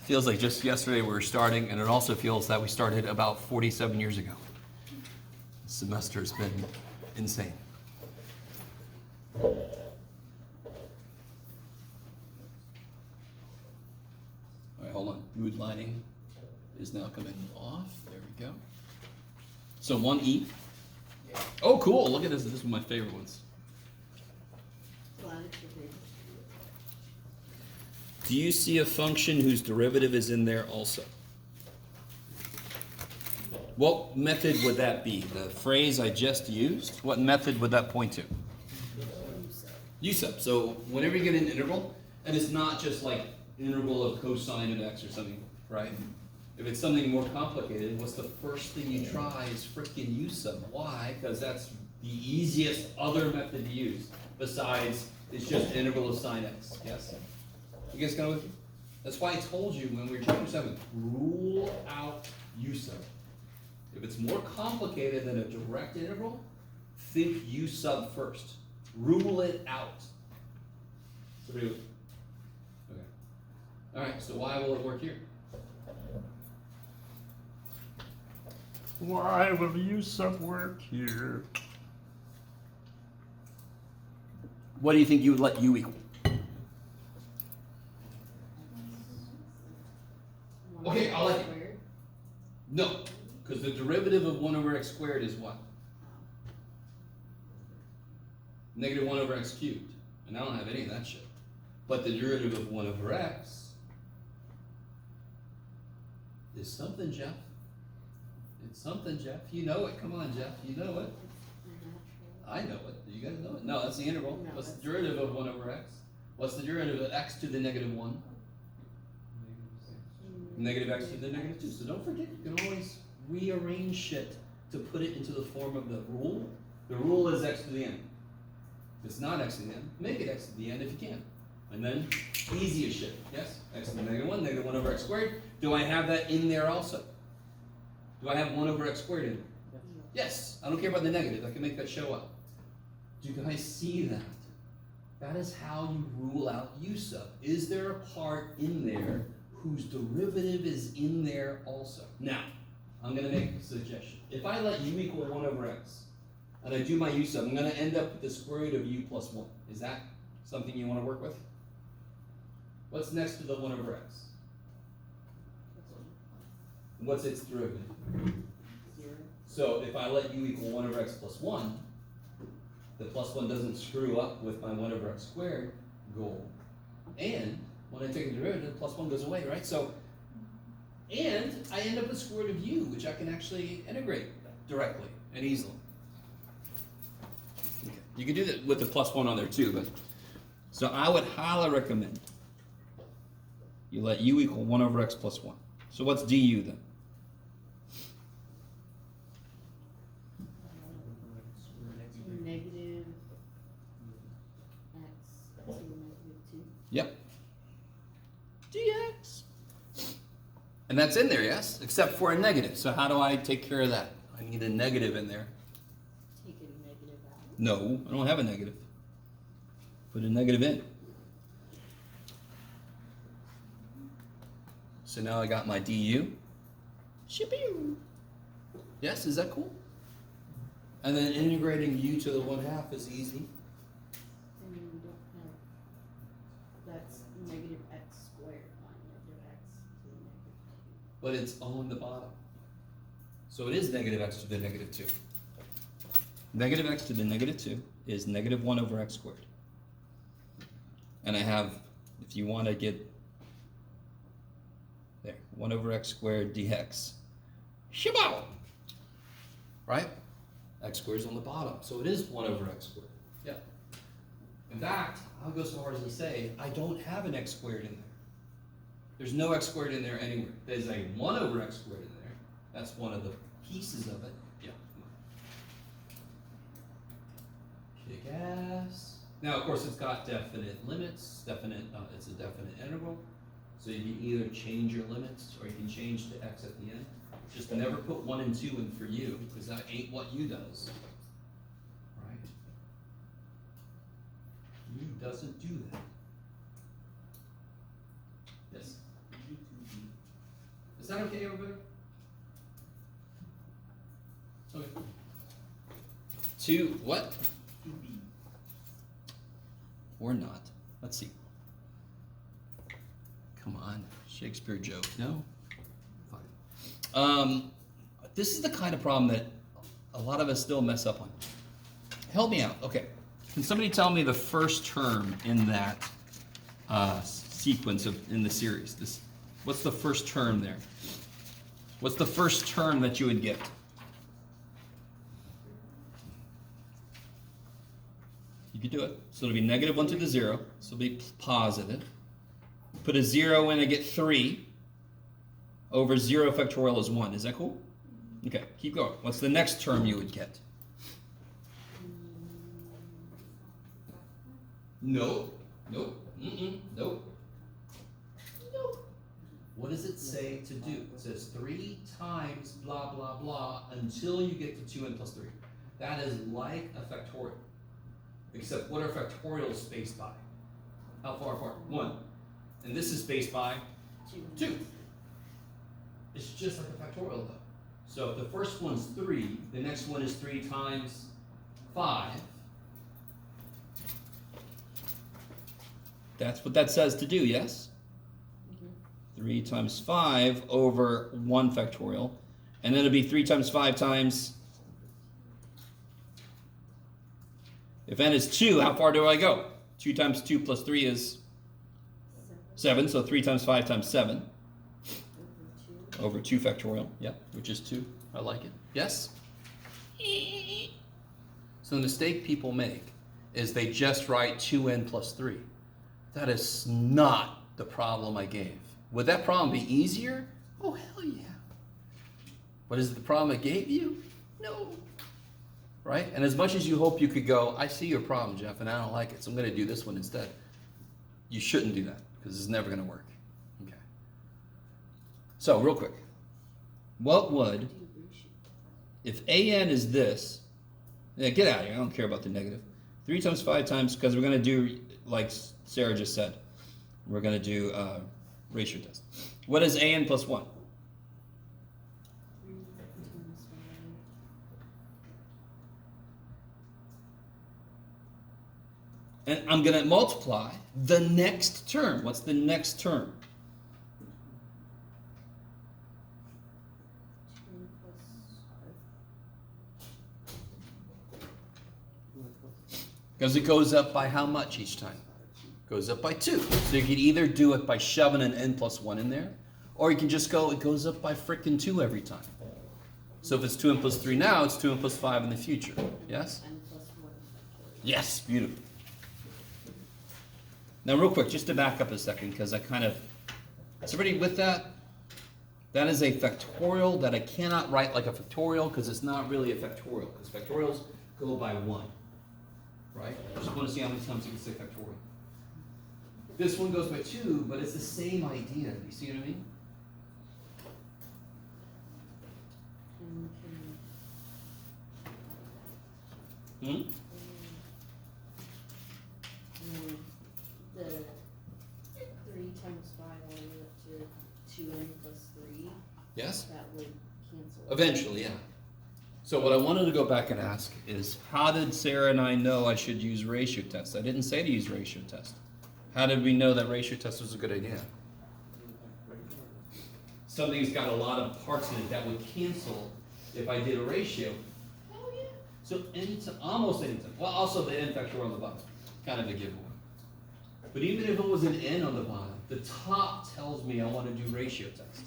Feels like just yesterday we were starting, and it also feels that we started about 47 years ago. This semester's been insane. All right, hold on. Mood lighting is now coming off. There we go. So 1E. Oh, cool. Look at this. This is one of my favorite ones. Do you see a function whose derivative is in there also? What method would that be? The phrase I just used? What method would that point to? U-sub. So whenever you get an integral, and it's not just like integral of cosine of x or something, right? If it's something more complicated, what's the first thing you try is frickin' U-sub. Why? Because that's the easiest other method to use. Besides, it's just integral of sine x. Yes? You guys got with me? That's why I told you when we were chapter 7, rule out U-sub. If it's more complicated than a direct integral, think U-sub first. Rule it out. So okay. All right, so why will it work here? Why will U-sub work here? What do you think you would let U equal? Okay, I'll let you. No, because the derivative of 1 over x squared is what? Negative 1 over x cubed. And I don't have any of that shit. But the derivative of 1 over x is something, Jeff. It's something, Jeff. You know it. Come on, Jeff. You know it. I know it. Do you guys know it? No, that's the integral. No, What's the derivative of 1 over x? What's the derivative of x to the negative 1? Negative x to the negative 2. So don't forget, you can always rearrange shit to put it into the form of the rule. The rule is x to the n. If it's not x to the n, make it x to the n if you can. And then, easy as shit. Yes? X to the negative 1 over x squared. Do I have that in there also? Do I have 1 over x squared in there? Yes. I don't care about the negative. I can make that show up. Do you guys see that? That is how you rule out U-sub. Is there a part in there whose derivative is in there also? Now, I'm going to make a suggestion. If I let u equal 1 over x, and I do my U-sub, I'm going to end up with the square root of u plus 1. Is that something you want to work with? What's next to the 1 over x? What's its derivative? 0. So if I let u equal 1 over x plus 1, the plus 1 doesn't screw up with my 1 over x squared goal. And when I take a derivative, plus 1 goes away, right? So, and I end up with square root of u, which I can actually integrate directly and easily. Okay. You can do that with the plus 1 on there too, but so I would highly recommend you let u equal 1 over x plus 1. So what's du then? Negative x to negative 2. Yep. dx. And that's in there, yes? Except for a negative. So how do I take care of that? I need a negative in there. Take a negative out. No, I don't have a negative. Put a negative in. So now I got my du. Shipping. Yes, is that cool? And then integrating u to the 1/2 is easy. And you don't have, that's negative x squared on negative x to the negative 2. But it's on the bottom. So it is negative x to the negative 2. Negative x to the negative 2 is negative 1 over x squared. And I have, if you want to get, there, 1 over x squared dx. Shabow! Right? X squared is on the bottom, so it is 1 over x squared. Yeah. In fact, I'll go so far as to say, I don't have an x squared in there. There's no x squared in there anywhere. There's a 1 over x squared in there. That's one of the pieces of it. Yeah. Kick ass. Now, of course, it's got definite limits. It's a definite integral. So you can either change your limits or you can change the x at the end. Just never put 1 and 2 in for u, because that ain't what u does. Right? U doesn't do that. Yes? that okay, everybody? Okay. 2 what? Or not. Let's see. Come on, Shakespeare joke. No? Fine. This is the kind of problem that a lot of us still mess up on. Help me out. Okay. Can somebody tell me the first term in that sequence in the series? What's the first term there? What's the first term that you would get? You could do it. So it'll be negative 1 to the 0. So it'll be positive. Put a 0 in and get 3. Over 0 factorial is 1. Is that cool? Okay, keep going. What's the next term you would get? Nope. Nope. Nope. Nope. What does it say to do? It says 3 times blah, blah, blah until you get to 2n plus 3. That is like a factorial. Except what are factorials spaced by? How far apart? 1. And this is spaced by 2. It's just like a factorial though. So if the first one's 3, the next one is 3 times 5. That's what that says to do, yes? 3 times 5 over 1 factorial. And then it'll be 3 times 5 times... If n is 2, how far do I go? 2 times 2 plus 3 is 7, so 3 times 5 times 7. Over 2 factorial, yeah, which is 2. I like it. Yes? So the mistake people make is they just write 2n plus 3. That is not the problem I gave. Would that problem be easier? Oh, hell yeah. But is it the problem I gave you? No. Right? And as much as you hope you could go, I see your problem, Jeff, and I don't like it, so I'm going to do this one instead. You shouldn't do that, because it's never going to work. Okay. So, real quick. What would, if an is this, yeah, get out of here, I don't care about the negative. 3 times 5 times, because we're going to do, like Sarah just said, we're going to do ratio test. What is an plus 1? And I'm going to multiply the next term. What's the next term? 2 plus 5. Because it goes up by how much each time? Goes up by 2. So you could either do it by shoving an n plus 1 in there, or you can just go, it goes up by frickin' 2 every time. So if it's 2n plus 3 now, it's 2n plus 5 in the future. Yes? N plus 1 factorial. Yes, beautiful. Now real quick, just to back up a second, because I kind of, is everybody with that? That is a factorial that I cannot write like a factorial because it's not really a factorial, because factorials go by 1. Right? I just want to see how many times you can say factorial. This one goes by 2, but it's the same idea. You see what I mean? And Hmm? the 3 times 5 all the way up to 2n plus 3, Yes? that would cancel. Eventually, yeah. So what I wanted to go back and ask is, how did Sarah and I know I should use ratio test? I didn't say to use ratio test. How did we know that ratio test was a good idea? Something's got a lot of parts in it that would cancel if I did a ratio. Hell yeah. So anytime, almost anytime. Well, also the n factorial on the bottom, kind of a giveaway. But even if it was an n on the bottom, the top tells me I want to do ratio test.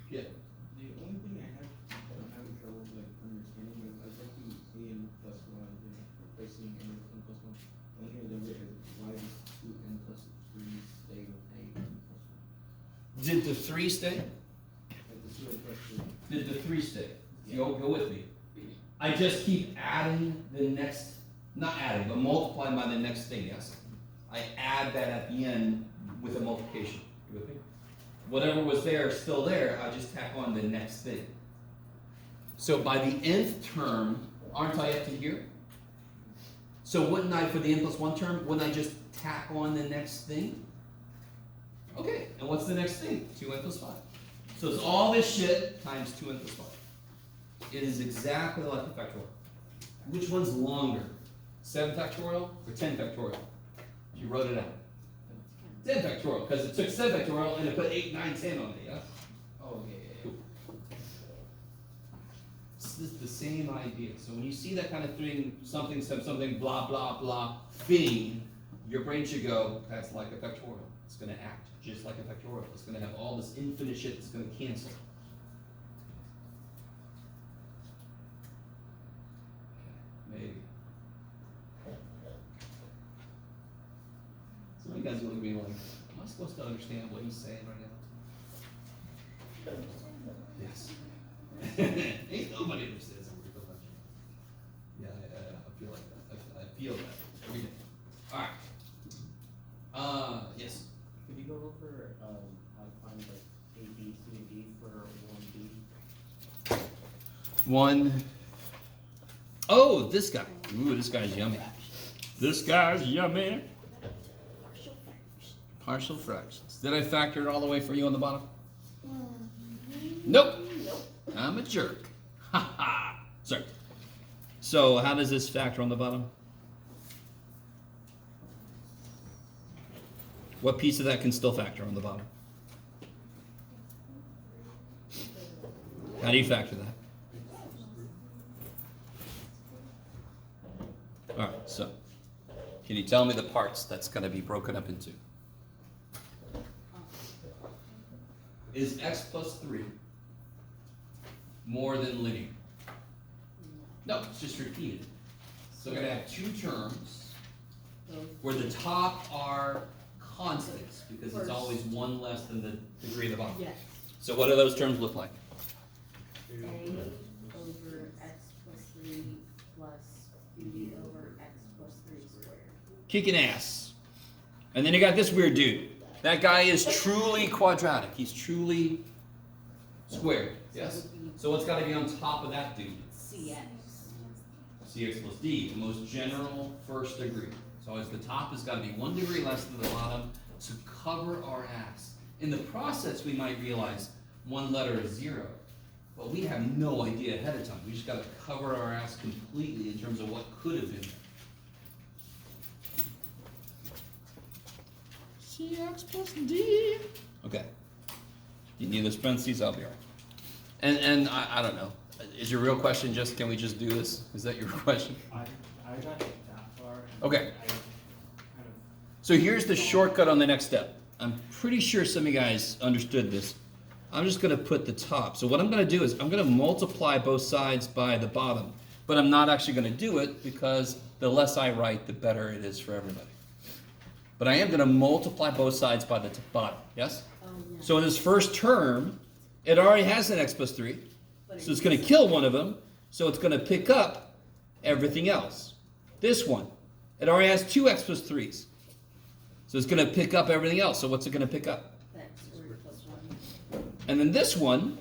Yeah. The only thing I'm having trouble like understanding is I was looking an plus 1 and replacing n plus 1. The only thing I don't get is why does 2n plus 3 stay with a n plus 1? Did the 3 stay? Like the 2n plus 3. Did the 3 stay? Go with me. I just keep adding the next, not adding, but multiplying by the next thing, yes? I add that at the end with a multiplication. You with me? Whatever was there is still there, I just tack on the next thing. So by the nth term, aren't I up to here? So wouldn't I, for the n plus 1 term, wouldn't I just tack on the next thing? Okay, and what's the next thing? 2n plus 5. So it's all this shit times 2n plus 5. It is exactly like the factorial. Which one's longer? 7 factorial or 10 factorial? If you wrote it out. 10 factorial, because it took 7 factorial and it put 8, 9, 10 on it, yeah? Oh, yeah. Cool. It's just the same idea. So when you see that kind of thing, something, blah, blah, blah, thing, your brain should go, that's like a factorial. It's going to act just like a factorial. It's going to have all this infinite shit that's going to cancel. Okay, maybe. Some of you guys are looking at me like, am I supposed to understand what he's saying right now? Yes. Ain't nobody understands what we're talking about. Yeah, I feel like that. I feel that every day. Alright. Yes. Could you go over how to find like A, B, C, and D for 1B? One. Oh, this guy. Ooh, this guy's yummy. This guy's yummy. Partial fractions. Did I factor it all the way for you on the bottom? Nope. I'm a jerk. Ha ha. Sorry. So how does this factor on the bottom? What piece of that can still factor on the bottom? How do you factor that? All right, so can you tell me the parts that's going to be broken up into? Is x plus 3 more than linear? No, it's just repeated. So we're going to have two terms where the top are constants because it's always one less than the degree of the bottom. Yes. So what do those terms look like? A over x plus 3 plus b over x plus 3 squared. Kicking ass. And then you got this weird dude. That guy is truly quadratic. He's truly squared. Yes? So what's got to be on top of that dude? Cx. Cx plus d, the most general first degree. So always the top has got to be 1 degree less than the bottom to cover our ass. In the process, we might realize one letter is 0, but we have no idea ahead of time. We just got to cover our ass completely in terms of what could have been. Cx plus d. Okay. You need those parentheses, I'll be all right. And I don't know. Is your real question just, can we just do this? Is that your question? I got that far. Okay. I kind of, So here's the shortcut on the next step. I'm pretty sure some of you guys understood this. I'm just going to put the top. So what I'm going to do is I'm going to multiply both sides by the bottom. But I'm not actually going to do it because the less I write, the better it is for everybody. But I am going to multiply both sides by the bottom. Yes? Oh, yeah. So in this first term, it already has an x plus 3. So it's going to kill one of them. So it's going to pick up everything else. This one, it already has 2 x plus 3s. So it's going to pick up everything else. So what's it going to pick up? X squared plus 1 And then this one,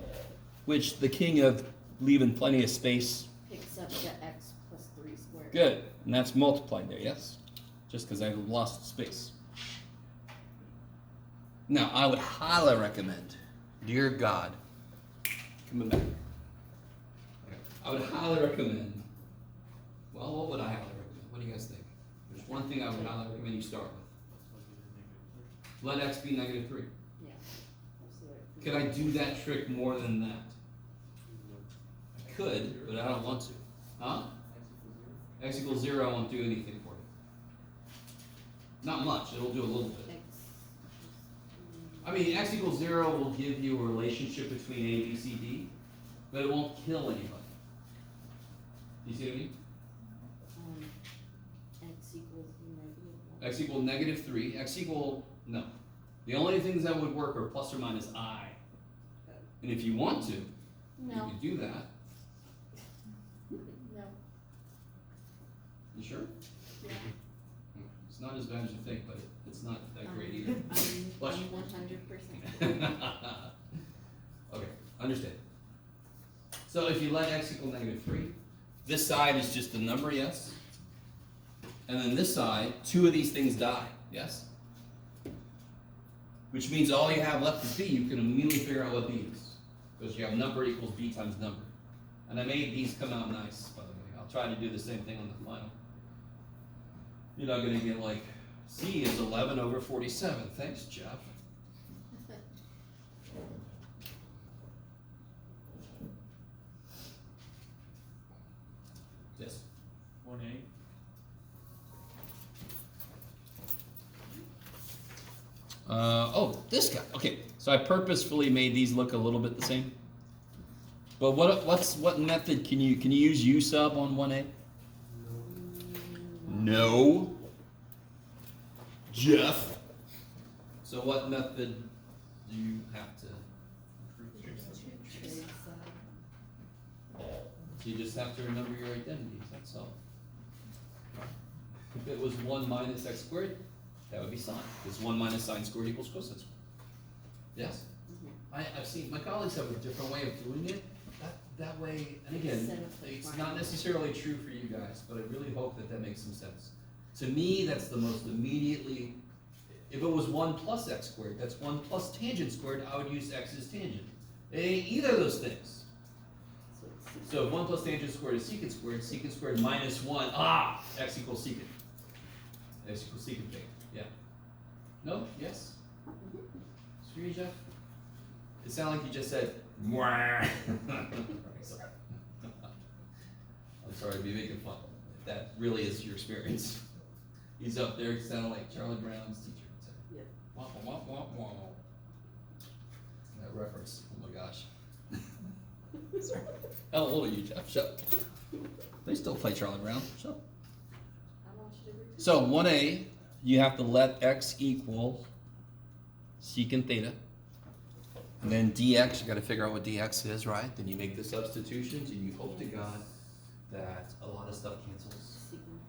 which the king of leaving plenty of space. picks up the x plus 3 squared. Good. And that's multiplied there, yes? Just because I lost space. Now, I would highly recommend, dear God, coming back. I would highly recommend, well, what would I highly recommend? What do you guys think? There's one thing I would highly recommend you start with. Let x be negative 3. Yeah. Absolutely. Could I do that trick more than that? I could, but I don't want to. Huh? X equals 0 won't do anything for you. Not much, it'll do a little bit. X. I mean, x equals 0 will give you a relationship between A, B, C, D, but it won't kill anybody. You see what I mean? X equals negative 1. X equal negative 3, x equal, no. The only things that would work are plus or minus I. And if you want to, you No. can do that. No. You sure? Yeah. It's not as bad as you think, but it's not that great either. I'm Bless you. 100%. Okay, understand. So if you let x equal negative 3, this side is just a number, yes? And then this side, 2 of these things die, yes? which means all you have left is b. You can immediately figure out what b is, because you have number equals b times number. And I made these come out nice, by the way. I'll try to do the same thing on the final. You're not gonna get like, c is 11 over 47. Thanks, Jeff. Yes. 1A. Oh, this guy. Okay, so I purposefully made these look a little bit the same. But what method can you use u sub on 1a? No. Jeff. So what method do you have to? Trade side. You just have to remember your identities. That's all. If it was 1 minus x squared, that would be sine, because 1 minus sine squared equals cosine squared. Yes? I've seen, my colleagues have a different way of doing it. That way, and again, Set up the it's formula. not necessarily true for you guys, but I really hope that makes some sense. To me, that's the most immediately, if it was 1 plus x squared, that's 1 plus tangent squared, I would use x as tangent. Either of those things. So it's So if 1 plus tangent squared is secant squared minus 1, x equals secant. X equals secant theta, yeah. No? Yes? Screw you, Jeff? It sounded like you just said, "Mwah." I'm sorry to be making fun, if that really is your experience. He's up there sounding like Charlie Brown's teacher would say. Yep. Wah, wah, wah, wah, wah. That reference, oh my gosh. How old are you, Jeff? Shut up. They still play Charlie Brown. Shut up. I want you to repeat. So 1a, you have to let x equal secant theta. And then dx, you gotta figure out what dx is, right? Then you make the substitutions and you hope to God that a lot of stuff cancels. Secant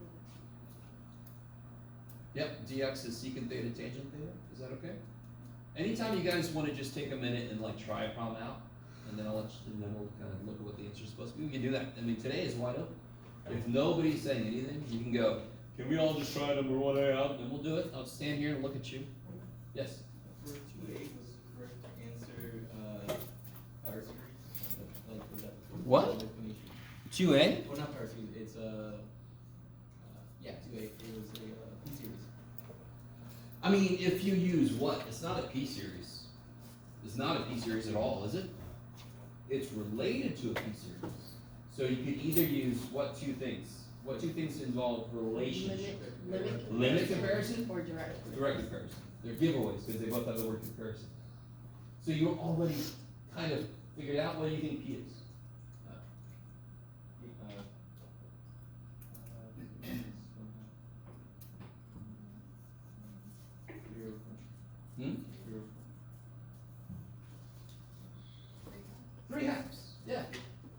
theta. Yep, dx is secant theta tangent theta. Is that okay? Anytime you guys wanna just take a minute and like try a problem out, and then I'll let you, and then we'll kind of look at what the answer is supposed to be. We can do that. I mean, today is wide open. If nobody's saying anything, you can go, can we all just try number 1a out? And we'll do it. I'll stand here and look at you. Yes? For 2A was correct to answer, power series, like, was that? What? Definition. 2a? Well, not power series, it's, yeah, 2A, it was a, P series. I mean, if you use what? It's not a p-series. It's not a p-series at all, is it? It's related to a p-series. So you could either use what two things? What two things involve relationship? Limit comparison? Or direct. Direct comparison. They're giveaways because they both have the word comparison. So you already kind of figured out what do you think p is? Hmm? 3 halves. Yeah.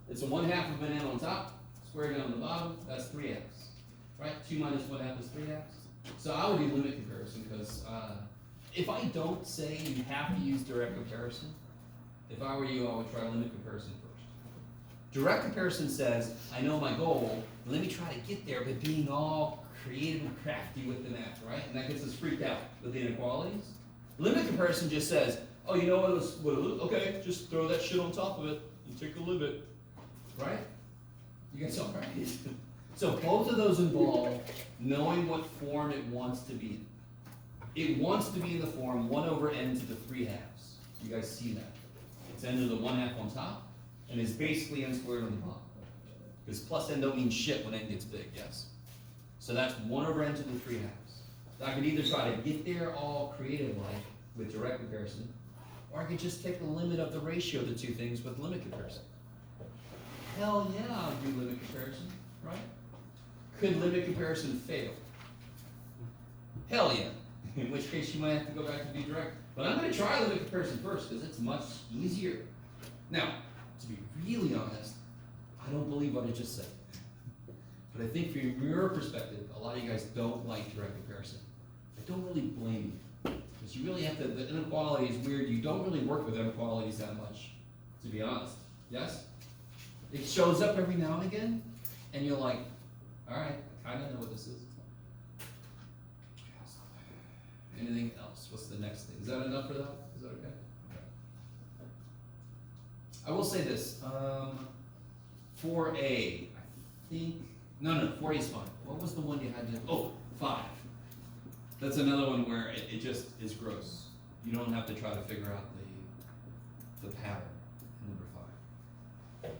It's a 1/2 of an n on top, squared down the bottom, that's 3 halves. Right? 2 minus 1/2 is 3 halves. So I would do limit comparison because if I don't say you have to use direct comparison, if I were you, I would try limit comparison first. Direct comparison says, I know my goal, let me try to get there by being all creative and crafty with the math, right? And that gets us freaked out with the inequalities. Limit comparison just says, oh, you know okay, just throw that shit on top of it and take a limit, right? You guys all right? So both of those involve knowing what form it wants to be in. It wants to be in the form 1 over n to the 3 halves. You guys see that? It's n to the 1/2 on top, and it's basically n squared on the bottom. Because plus n don't mean shit when n gets big, yes? So that's 1 over n to the 3 halves. I could either try to get there all creative-like with direct comparison, or I could just take the limit of the ratio of the two things with limit comparison. Hell yeah, I'll do limit comparison, right? Could limit comparison fail? Hell yeah. In which case you might have to go back and be direct. But I'm going to try limit comparison first because it's much easier. Now, to be really honest, I don't believe what I just said. But I think from your perspective, a lot of you guys don't like direct comparison. I don't really blame you. Because you really have to, the inequality is weird. You don't really work with inequalities that much, to be honest. Yes? It shows up every now and again, and you're like, all right, I kind of know what this is. Anything else? What's the next thing? Is that enough for that? Is that okay? Okay. I will say this, 4A, I think, no, 4A is fine. What was the one you had to, oh, 5. That's another one where it just is gross. You don't have to try to figure out the pattern in number 5. Yeah.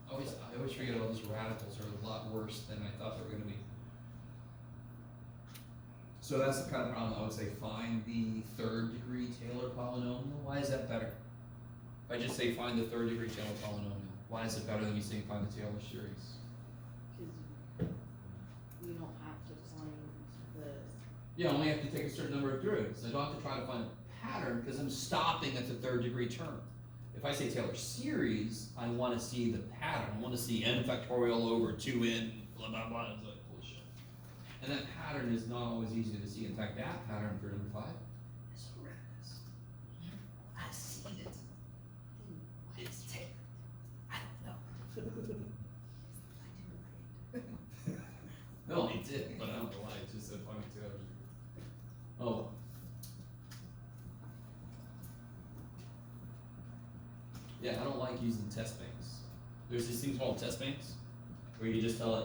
I always forget all those radicals are a lot worse than I thought they were gonna be. So that's the kind of problem I would say, find the third degree Taylor polynomial. Why is that better? If I just say find the third degree Taylor polynomial, why is it better than me saying find the Taylor series? Cause you don't have to find the, Yeah, I only have to take a certain number of derivatives. I don't have to try to find a pattern because I'm stopping at the third degree term. If I say Taylor series, I want to see the pattern. I want to see n factorial over 2n, blah, blah, blah. It's like bullshit. And that pattern is not always easy to see. In fact, that pattern for number 5 is horrendous. I've seen it. It's Taylor. I don't know. No, I did, but I don't know why. It just said funny Taylor. Oh. Yeah, I don't like using test banks. There's these things called test banks, where you just tell it,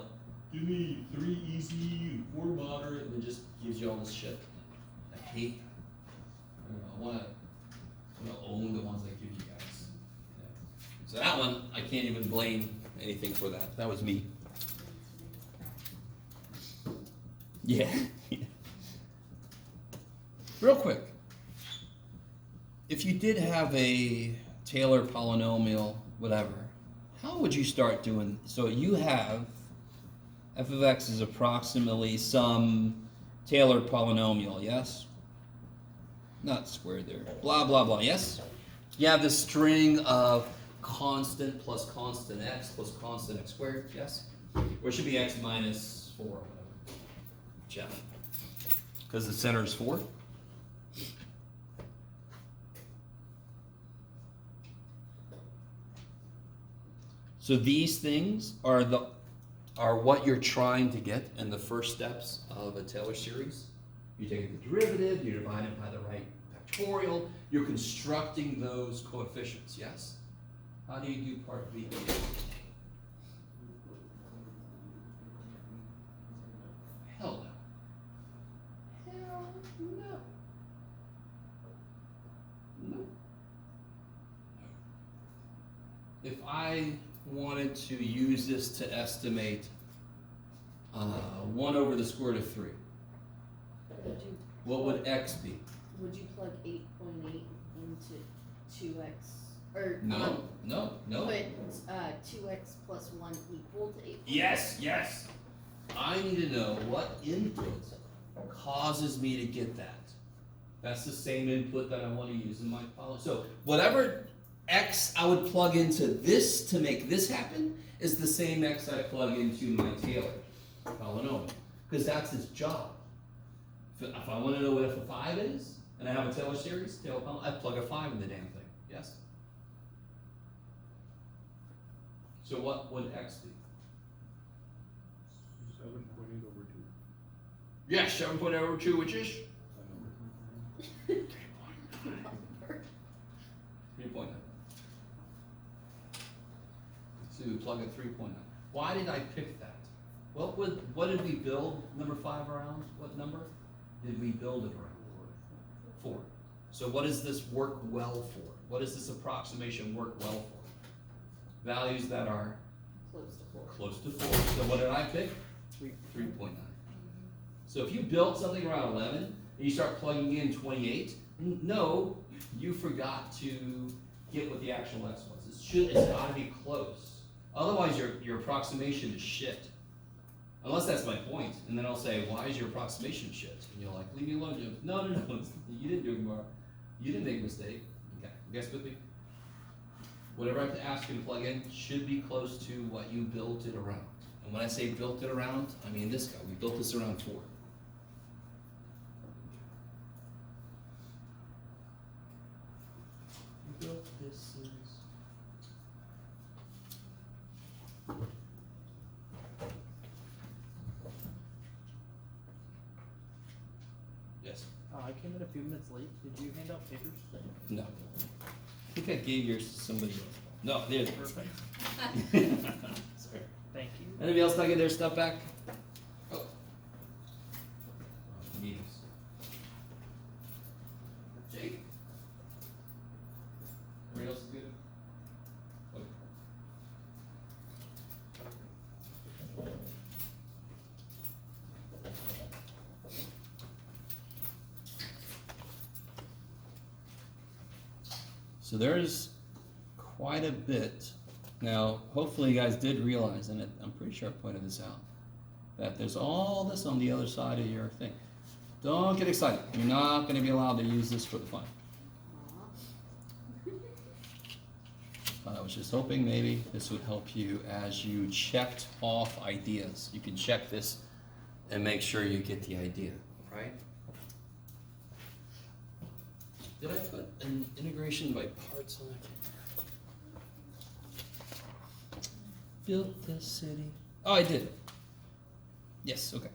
give me 3 easy and 4 moderate, and it just gives you all this shit. I hate, I wanna own the ones I give you guys. Yeah. So that one, I can't even blame anything for that. That was me. Yeah. Real quick, if you did have a Taylor polynomial, whatever, how would you start doing? So you have f of x is approximately some Taylor polynomial, yes? Not squared there. Blah, blah, blah, yes? You have this string of constant plus constant x plus constant x squared, yes? Or it should be x minus 4, whatever. Jeff. Because the center is 4. So these things are what you're trying to get in the first steps of a Taylor series. You take the derivative, you divide it by the right factorial, you're constructing those coefficients, yes? How do you do part B? Hell no. Hell no. No. If I wanted to use this to estimate 1 over the square root of 3, what would x be? would you plug 8.8 into 2x, or? No. Put, 2x plus 1 equal to 8.8? Yes. I need to know what input causes me to get that. That's the same input that I want to use in my polynomial. So whatever x I would plug into this to make this happen is the same x I plug into my Taylor polynomial, because that's its job. If I want to know what f of 5 is, and I have a Taylor series, Taylor polynomial, I plug a 5 in the damn thing, yes? So what would x be? 7.8 over 2. Yes, 7.8 over 2, which is? 3.9. So we plug a 3.9. Why did I pick that? What did we build number 5 around? What number did we build it around? 4. So what does this work well for? What does this approximation work well for? Values that are Close to 4. close to 4. So what did I pick? 3.9. So if you built something around 11 and you start plugging in 28, no, you forgot to get what the actual x was. It's got to be close. Otherwise, your approximation is shit. Unless that's my point, and then I'll say, why is your approximation shit? And you're like, leave me alone, Jim. No, you didn't do it tomorrow. You didn't make a mistake. Okay, you guys with me? Whatever I have to ask you to plug in should be close to what you built it around. And when I say built it around, I mean this guy. We built this around 4. We built this series. I a few minutes late. Did you hand out papers? No. I think I gave yours to somebody else. No, there it is. Perfect. Sorry. Thank you. Anybody else not get their stuff back? Oh. Meetings. Jake? Everybody else is good? Okay. So there's quite a bit. Now, hopefully you guys did realize, and I'm pretty sure I pointed this out, that there's all this on the other side of your thing. Don't get excited. You're not going to be allowed to use this for the fun. I was just hoping maybe this would help you as you checked off ideas. You can check this and make sure you get the idea, right? Did I put an integration by parts on that? Built this city. Oh, I did. Yes, okay.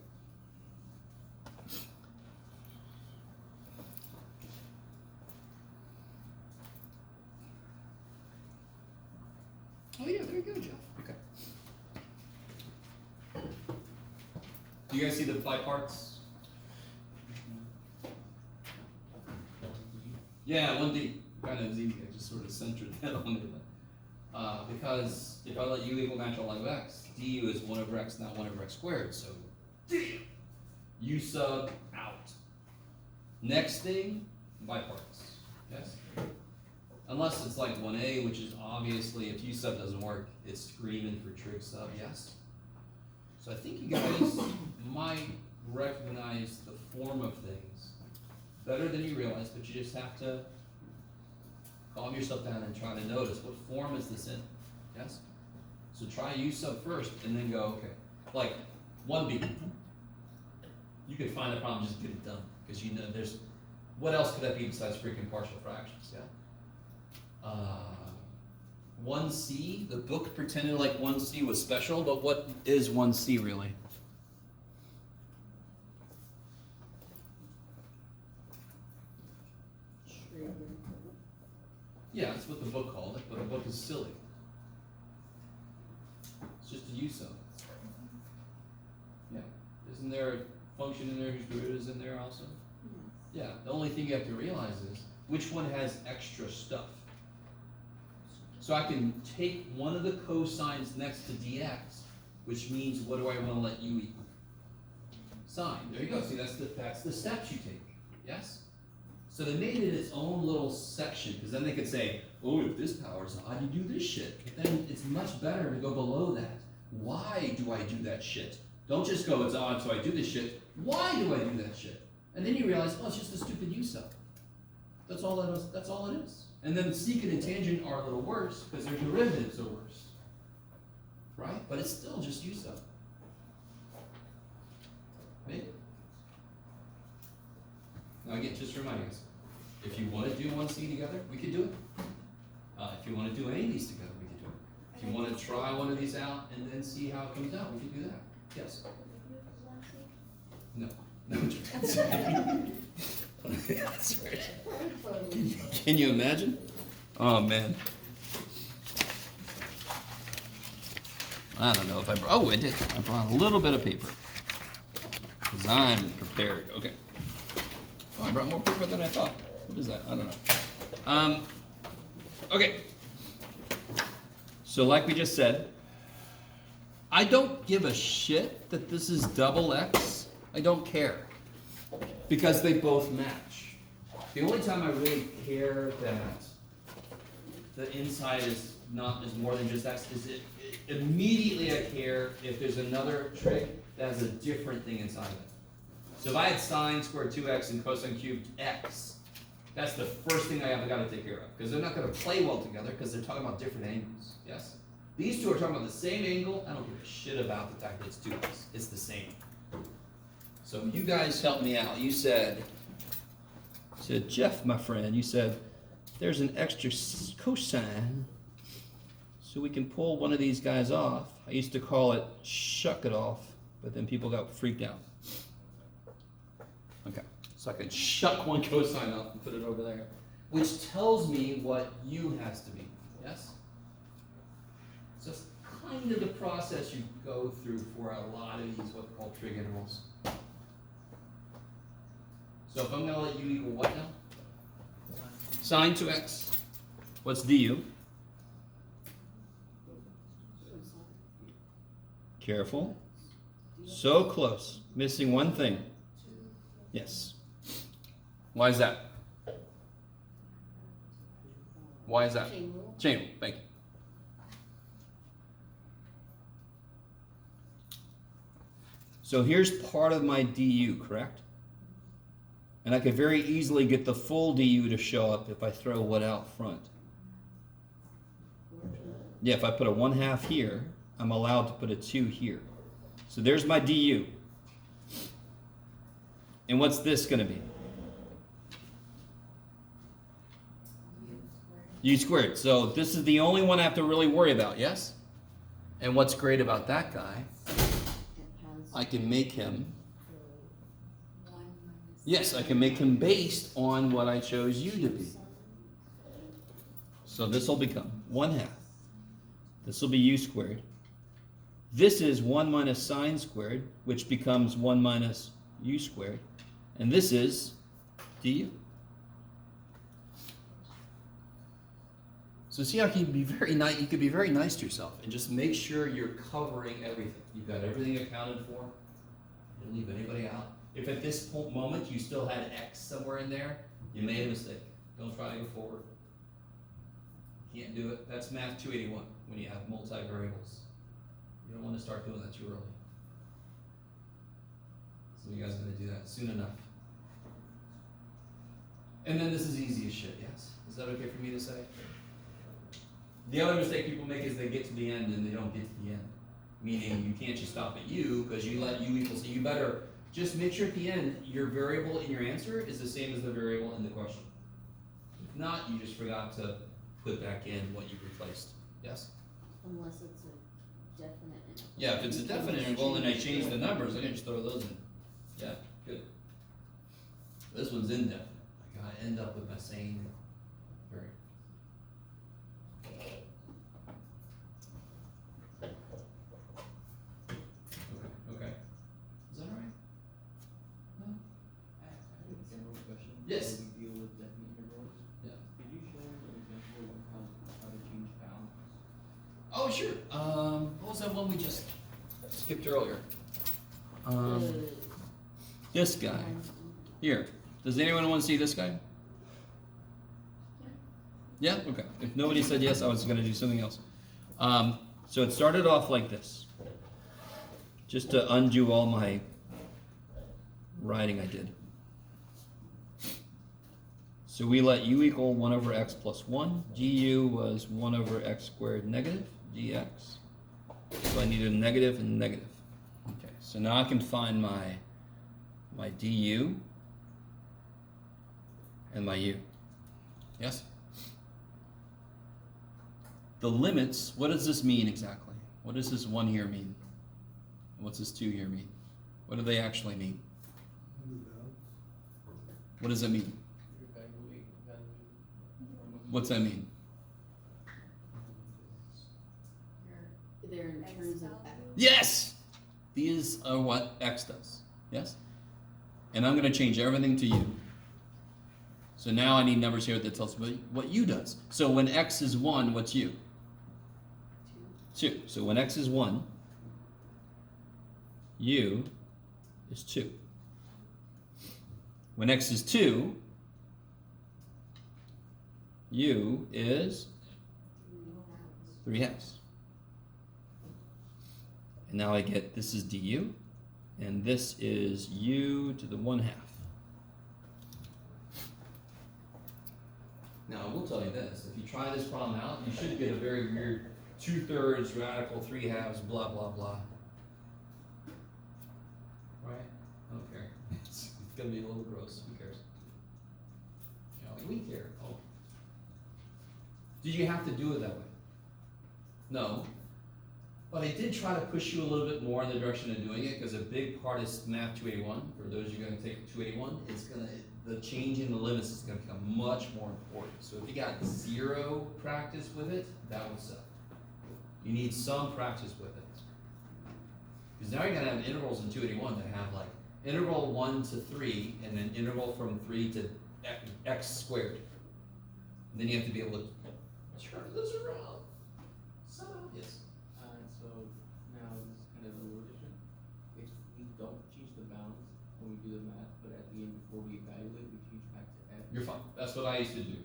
Oh yeah, there you go, Jeff. Okay. Do you guys see the by parts? Yeah, 1D. Kind of easy. I just sort of centered that on it. Because if I let u equal natural log of x, du is 1 over x, not 1 over x squared. So, damn. U sub out. Next thing, by parts. Yes? Unless it's like 1a, which is obviously, if u sub doesn't work, it's screaming for trig sub, yes? So I think you guys might recognize the form of things better than you realize, but you just have to calm yourself down and try to notice what form is this in, yes? So try u sub first and then go, okay, like 1b. You could find the problem, just get it done, because you know there's, what else could that be besides freaking partial fractions, yeah? 1c, the book pretended like 1c was special, but what is 1c really? Yeah, that's what the book called it, but the book is silly. It's just a u sub. Yeah. Isn't there a function in there whose root is in there also? Yeah, the only thing you have to realize is which one has extra stuff. So I can take one of the cosines next to dx, which means what do I want to let u equal? Sine. There you go. See, that's the steps you take. Yes? So they made it its own little section, because then they could say, oh, if this power's odd, you do this shit. But then it's much better to go below that. Why do I do that shit? Don't just go, it's odd, so I do this shit. Why do I do that shit? And then you realize, oh, it's just a stupid u sub. That's all it is. That's all it is. And then secant and tangent are a little worse, because their derivatives are worse. Right? But it's still just u sub. Right? Now again, just to remind you guys, if you want to do 1c together, we could do it. If you want to do any of these together, we could do it. If you want to try one of these out and then see how it comes out, we could do that. Yes? No. No. That's right. Can you imagine? Oh man. I don't know if I brought, oh I did. I brought a little bit of paper. Because I'm prepared. Okay. Oh, I brought more paper than I thought. What is that? I don't know. Okay. So like we just said, I don't give a shit that this is double X. I don't care. Because they both match. The only time I really care that the inside is more than just X is immediately I care if there's another trig that has a different thing inside of it. So if I had sine squared 2x and cosine cubed x, that's the first thing I have got to take care of. Because they're not going to play well together because they're talking about different angles. Yes? These two are talking about the same angle. I don't give a shit about the fact that it's 2x. It's the same. So you guys helped me out. You said, Jeff, my friend, you said, there's an extra cosine, so we can pull one of these guys off. I used to call it shuck it off, but then people got freaked out. Okay, So I can shuck one cosine up and put it over there, which tells me what u has to be, yes? It's just kind of the process you go through for a lot of these what are called trig intervals. So if I'm gonna let u equal what now? Sine 2x. What's du? Careful. So close. Missing one thing. Yes. Why is that? Why is that? Chain rule. Chain rule. Thank you. So here's part of my du, correct? And I could very easily get the full du to show up if I throw what out front. Yeah, if I put a 1/2 here, I'm allowed to put a 2 here. So there's my du. And what's this going to be? U squared. So this is the only one I have to really worry about, yes? And what's great about that guy, I can make him, yes, I can make him based on what I chose u to be. So this will become 1/2. This will be u squared. This is 1 minus sine squared, which becomes 1 minus u squared. And this is du. So see how you can be very nice. You can be very nice to yourself and just make sure you're covering everything. You've got everything accounted for. You don't leave anybody out. If at this moment you still had x somewhere in there, you made a mistake. Don't try to go forward. Can't do it. That's math 281 when you have multivariables. You don't want to start doing that too early. So you guys are going to do that soon enough. And then this is easy as shit, yes? Is that okay for me to say? The other mistake people make is they get to the end and they don't get to the end. Meaning you can't just stop at u because you let u equal, so you better just make sure at the end your variable in your answer is the same as the variable in the question. If not, you just forgot to put back in what you replaced. Yes? Unless it's a definite interval. Yeah, if it's a definite interval and I change the numbers, I can just throw those in. Yeah, good. This one's indefinite. I gotta end up with my same variable. Okay. Is that all right? No? I have a general question. Yes. How we deal with definite intervals. Yeah. Could you share an example of how to change balance? Oh, sure. What was that one we just skipped earlier? This guy. Here. Does anyone want to see this guy? Yeah? Okay. If nobody said yes, I was going to do something else. So it started off like this. Just to undo all my writing I did. So we let u equal 1 over x plus 1. gu was 1 over x squared negative dx. So I need a negative and negative. Okay, so now I can find my du and my u. Yes? The limits, what does this mean exactly? What does this 1 here mean? What's this 2 here mean? What do they actually mean? What does that mean? What's that mean? They're in terms of x. Yes! These are what x does. Yes? And I'm going to change everything to u. So now I need numbers here that tells me what u does. So when x is 1, what's u? 2. So when x is 1, u is 2. When x is 2, u is 3/2. And now I get, this is du, and this is u to the 1/2. Now, I will tell you this, if you try this problem out, you should get a very weird 2/3 radical 3/2 blah, blah, blah. Right? I don't care. It's gonna be a little gross, who cares? You know, like, we care. Oh. Did you have to do it that way? No. But I did try to push you a little bit more in the direction of doing it, because a big part is Math 281, for those you're gonna take 281, the change in the limits is gonna become much more important. So if you got 0 practice with it, that would suck. You need some practice with it. Because now you're gonna have integrals in 281 that have like integral 1 to 3, and then integral from 3 to x squared. And then you have to be able to turn this around. So, yes. So now this is kind of a little different. If we don't change the bounds when we do the math, but at the end before we evaluate, we change back to f. You're fine. That's what I used to do.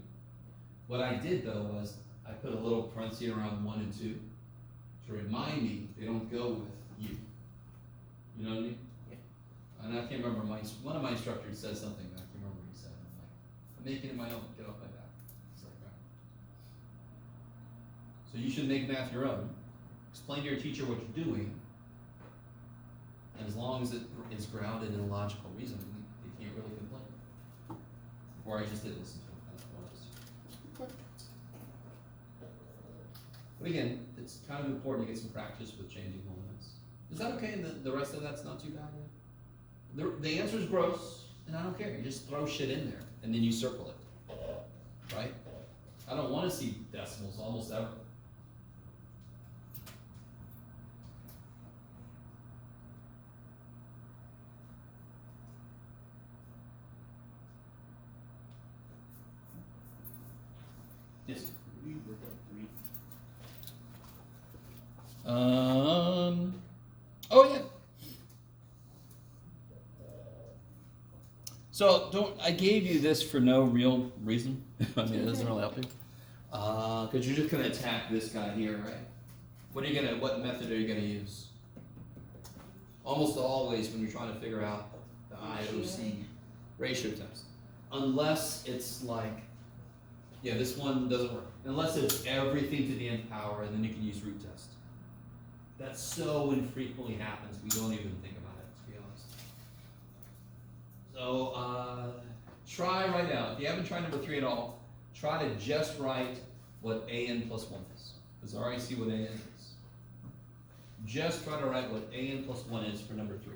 What I did though was I put a little parenthesis around 1 and 2 to remind me they don't go with u. You know what I mean? Yeah. And I can't remember, one of my instructors said something, I can't remember what he said. I'm like, I'm making it my own, get off my back. It's like that. So you should make math your own. Explain to your teacher what you're doing. And as long as it is grounded in logical reasoning, they can't really complain. Or I just didn't listen to him, that's what it was. But again, it's kind of important to get some practice with changing the limits. Is that okay? And the rest of that's not too bad? The answer is gross, and I don't care. You just throw shit in there, and then you circle it. Right? I don't want to see decimals almost ever. Yes. We work out 3. Oh yeah. So I gave you this for no real reason. I mean, it doesn't really help you. Because you're just gonna attack this guy here, right? What method are you gonna use? Almost always when you're trying to figure out the IOC ratio test. Unless it's like, yeah, this one doesn't work. Unless it's everything to the nth power, and then you can use root test. That so infrequently happens, we don't even think about it, to be honest. So, try right now. If you haven't tried number 3 at all, try to just write what an plus 1 is. Because I already see what an is. Just try to write what an plus 1 is for number 3.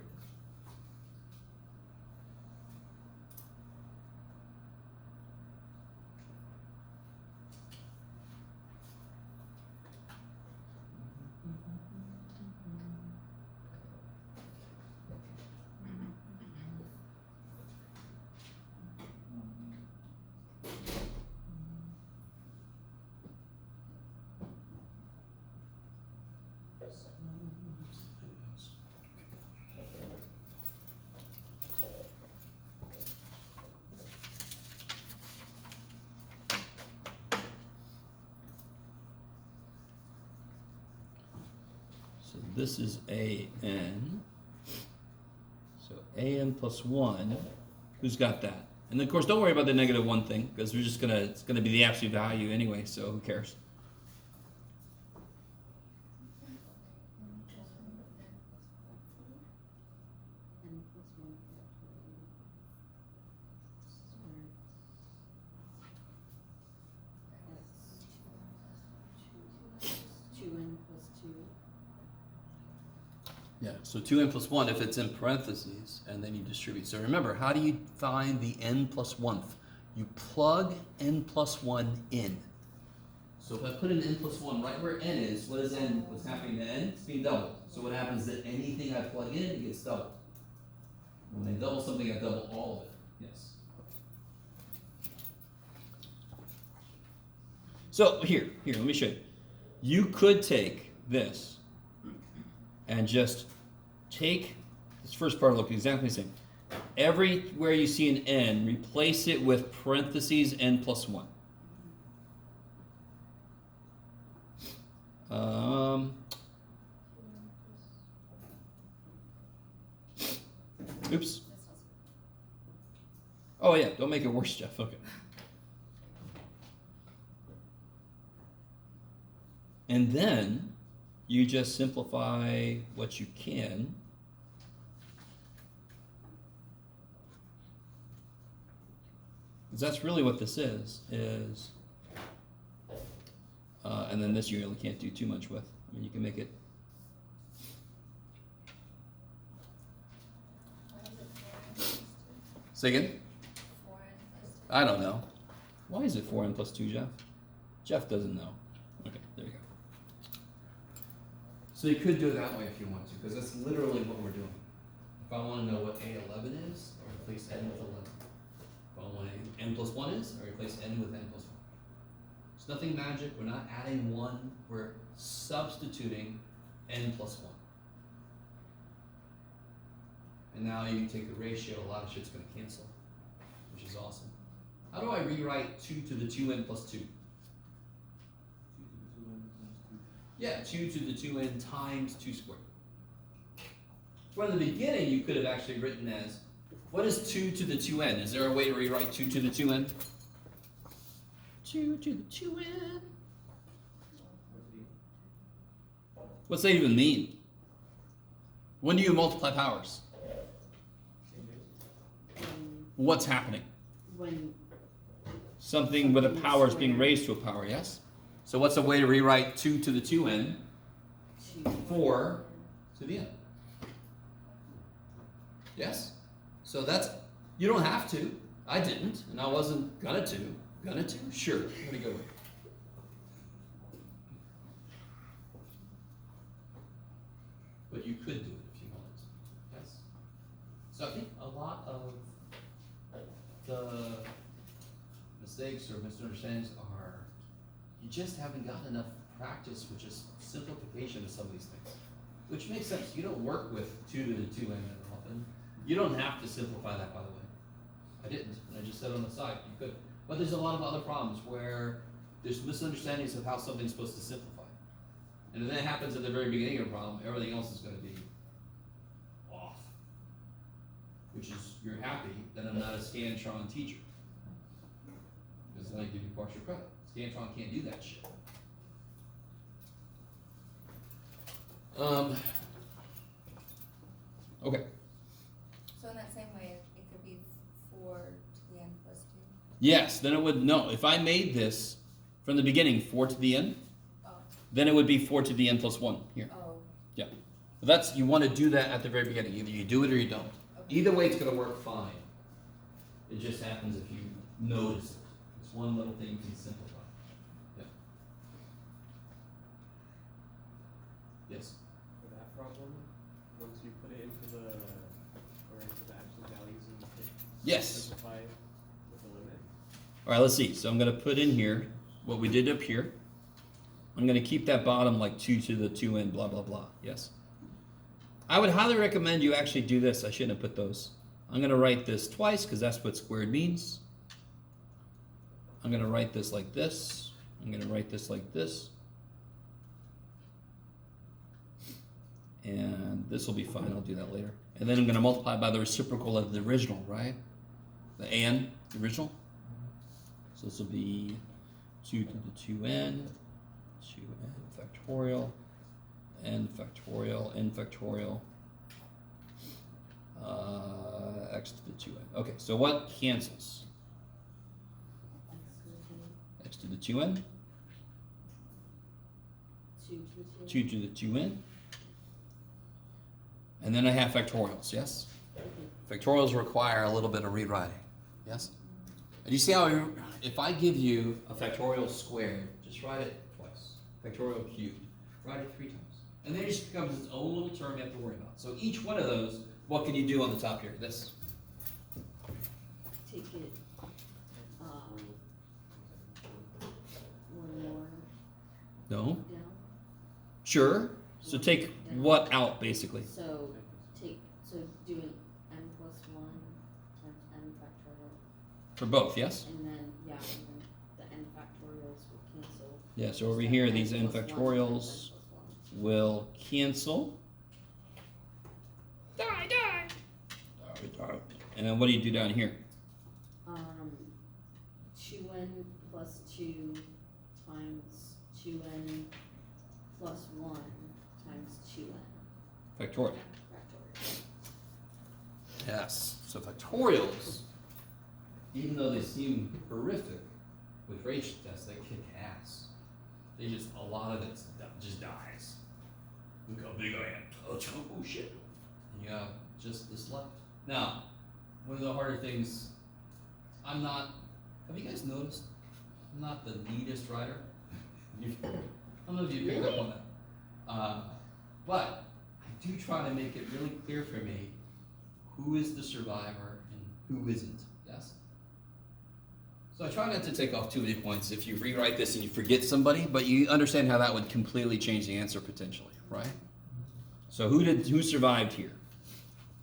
So this is an. So an plus 1. Who's got that? And of course, don't worry about the -1 thing, because it's gonna be the absolute value anyway. So who cares? N plus 1 that's 2n plus 2. Yeah, so 2n plus 1 if it's in parentheses, and then you distribute. So remember, how do you find the n plus 1th? You plug n plus 1 in. So if I put an n plus 1 right where n is, what is n? What's happening to n? It's being doubled. So what happens is that anything I plug in, it gets doubled. When I double something, I double all of it. Yes. So here, let me show you. You could take this and just take this first part, look exactly the same. Everywhere you see an n, replace it with parentheses n plus 1. Oops. Oh yeah, don't make it worse, Jeff. Okay. And then you just simplify what you can. Because that's really what this is, and then this you really can't do too much with. I mean, you can make it Say again? 4n plus 2. I don't know. Why is it 4n plus 2, Jeff? Jeff doesn't know. Okay, there you go. So you could do it that way if you want to, because that's literally what we're doing. If I want to know what A11 is, I replace n with 11. If I want to n plus 1 is, I replace n with n plus 1. It's nothing magic. We're not adding 1. We're substituting n plus 1. And now you take the ratio, a lot of shit's going to cancel, which is awesome. How do I rewrite 2 to the 2n plus 2? 2 to the 2n plus 2. Yeah, 2 to the 2n times 2 squared. From the beginning, you could have actually written as, what is 2 to the 2n? Is there a way to rewrite 2 to the 2n? 2 to the 2n. What's that even mean? When do you multiply powers? What's happening? When Something with a power is being raised to a power, yes? So what's a way to rewrite 2 to the 2n? 4 to the n. Yes? So that's, you don't have to. I didn't, and I wasn't gonna to. Gonna to? Sure. I'm gonna go with it. But you could do it if you wanted. Yes? So I think a lot of the mistakes or misunderstandings are you just haven't gotten enough practice with just simplification of some of these things. Which makes sense. You don't work with 2 to the 2n that often. You don't have to simplify that, by the way. I didn't, and I just said on the side, you could. But there's a lot of other problems where there's misunderstandings of how something's supposed to simplify. And if that happens at the very beginning of a problem, everything else is going to be off. Which is, you're happy that I'm not a Scantron teacher. Because then I give you partial credit. Scantron can't do that shit. Okay. So in that same way, it could be 4 to the n plus 2. Yes, then it would, no, if I made this from the beginning 4 to the n, Oh. then it would be 4 to the n plus 1 here. Oh. Yeah. That's, you want to do that at the very beginning. Either you do it or you don't. Okay. Either way, it's going to work fine. It just happens if you notice it. It's one little thing you can simplify. Yeah. Yes. For that problem, once you put it into the, or into the actual values and hit Yes. simplify with the limit. All right, let's see. So I'm going to put in here what we did up here. I'm going to keep that bottom like 2 to the 2n, blah, blah, blah. Yes. I would highly recommend you actually do this. I shouldn't have put those. I'm going to write this twice because that's what squared means. I'm going to write this like this. I'm going to write this like this. And this will be fine. I'll do that later. And then I'm going to multiply by the reciprocal of the original, right? The an, the original. So this will be 2 to the 2n, 2n factorial, n factorial, n factorial, x to the 2n. Okay, so what cancels? X to the 2n, 2 to the 2n, and then I have factorials, yes? Factorials require a little bit of rewriting, yes? And you see how, if I give you a factorial squared, just write it twice. Factorial cubed, write it 3 times. And then it just becomes its own little term you have to worry about. So each one of those, what can you do on the top here? This. Take it, one more No? down. Sure. So take what out, basically? So do an n plus 1 times n factorial, For both, yes? and then, yeah, and then the n factorials will cancel. Yeah, so over So here, n these n plus 1 times n factorials plus 1. will cancel. Die. And then what do you do down here? 2n plus 2 times 2n plus 1 times 2n Factorial. factorial. Yes. So factorials, even though they seem horrific with ratio tests, they kick ass. They just, a lot of it just dies. Look how big I am. Oh shit. And you have just this left. Now, one of the harder things, have you guys noticed? I'm not the neatest writer. I don't know if you picked up on that. But I do try to make it really clear for me who is the survivor and who isn't, yes? So I try not to take off too many points if you rewrite this and you forget somebody, but you understand how that would completely change the answer potentially, right? So who survived here?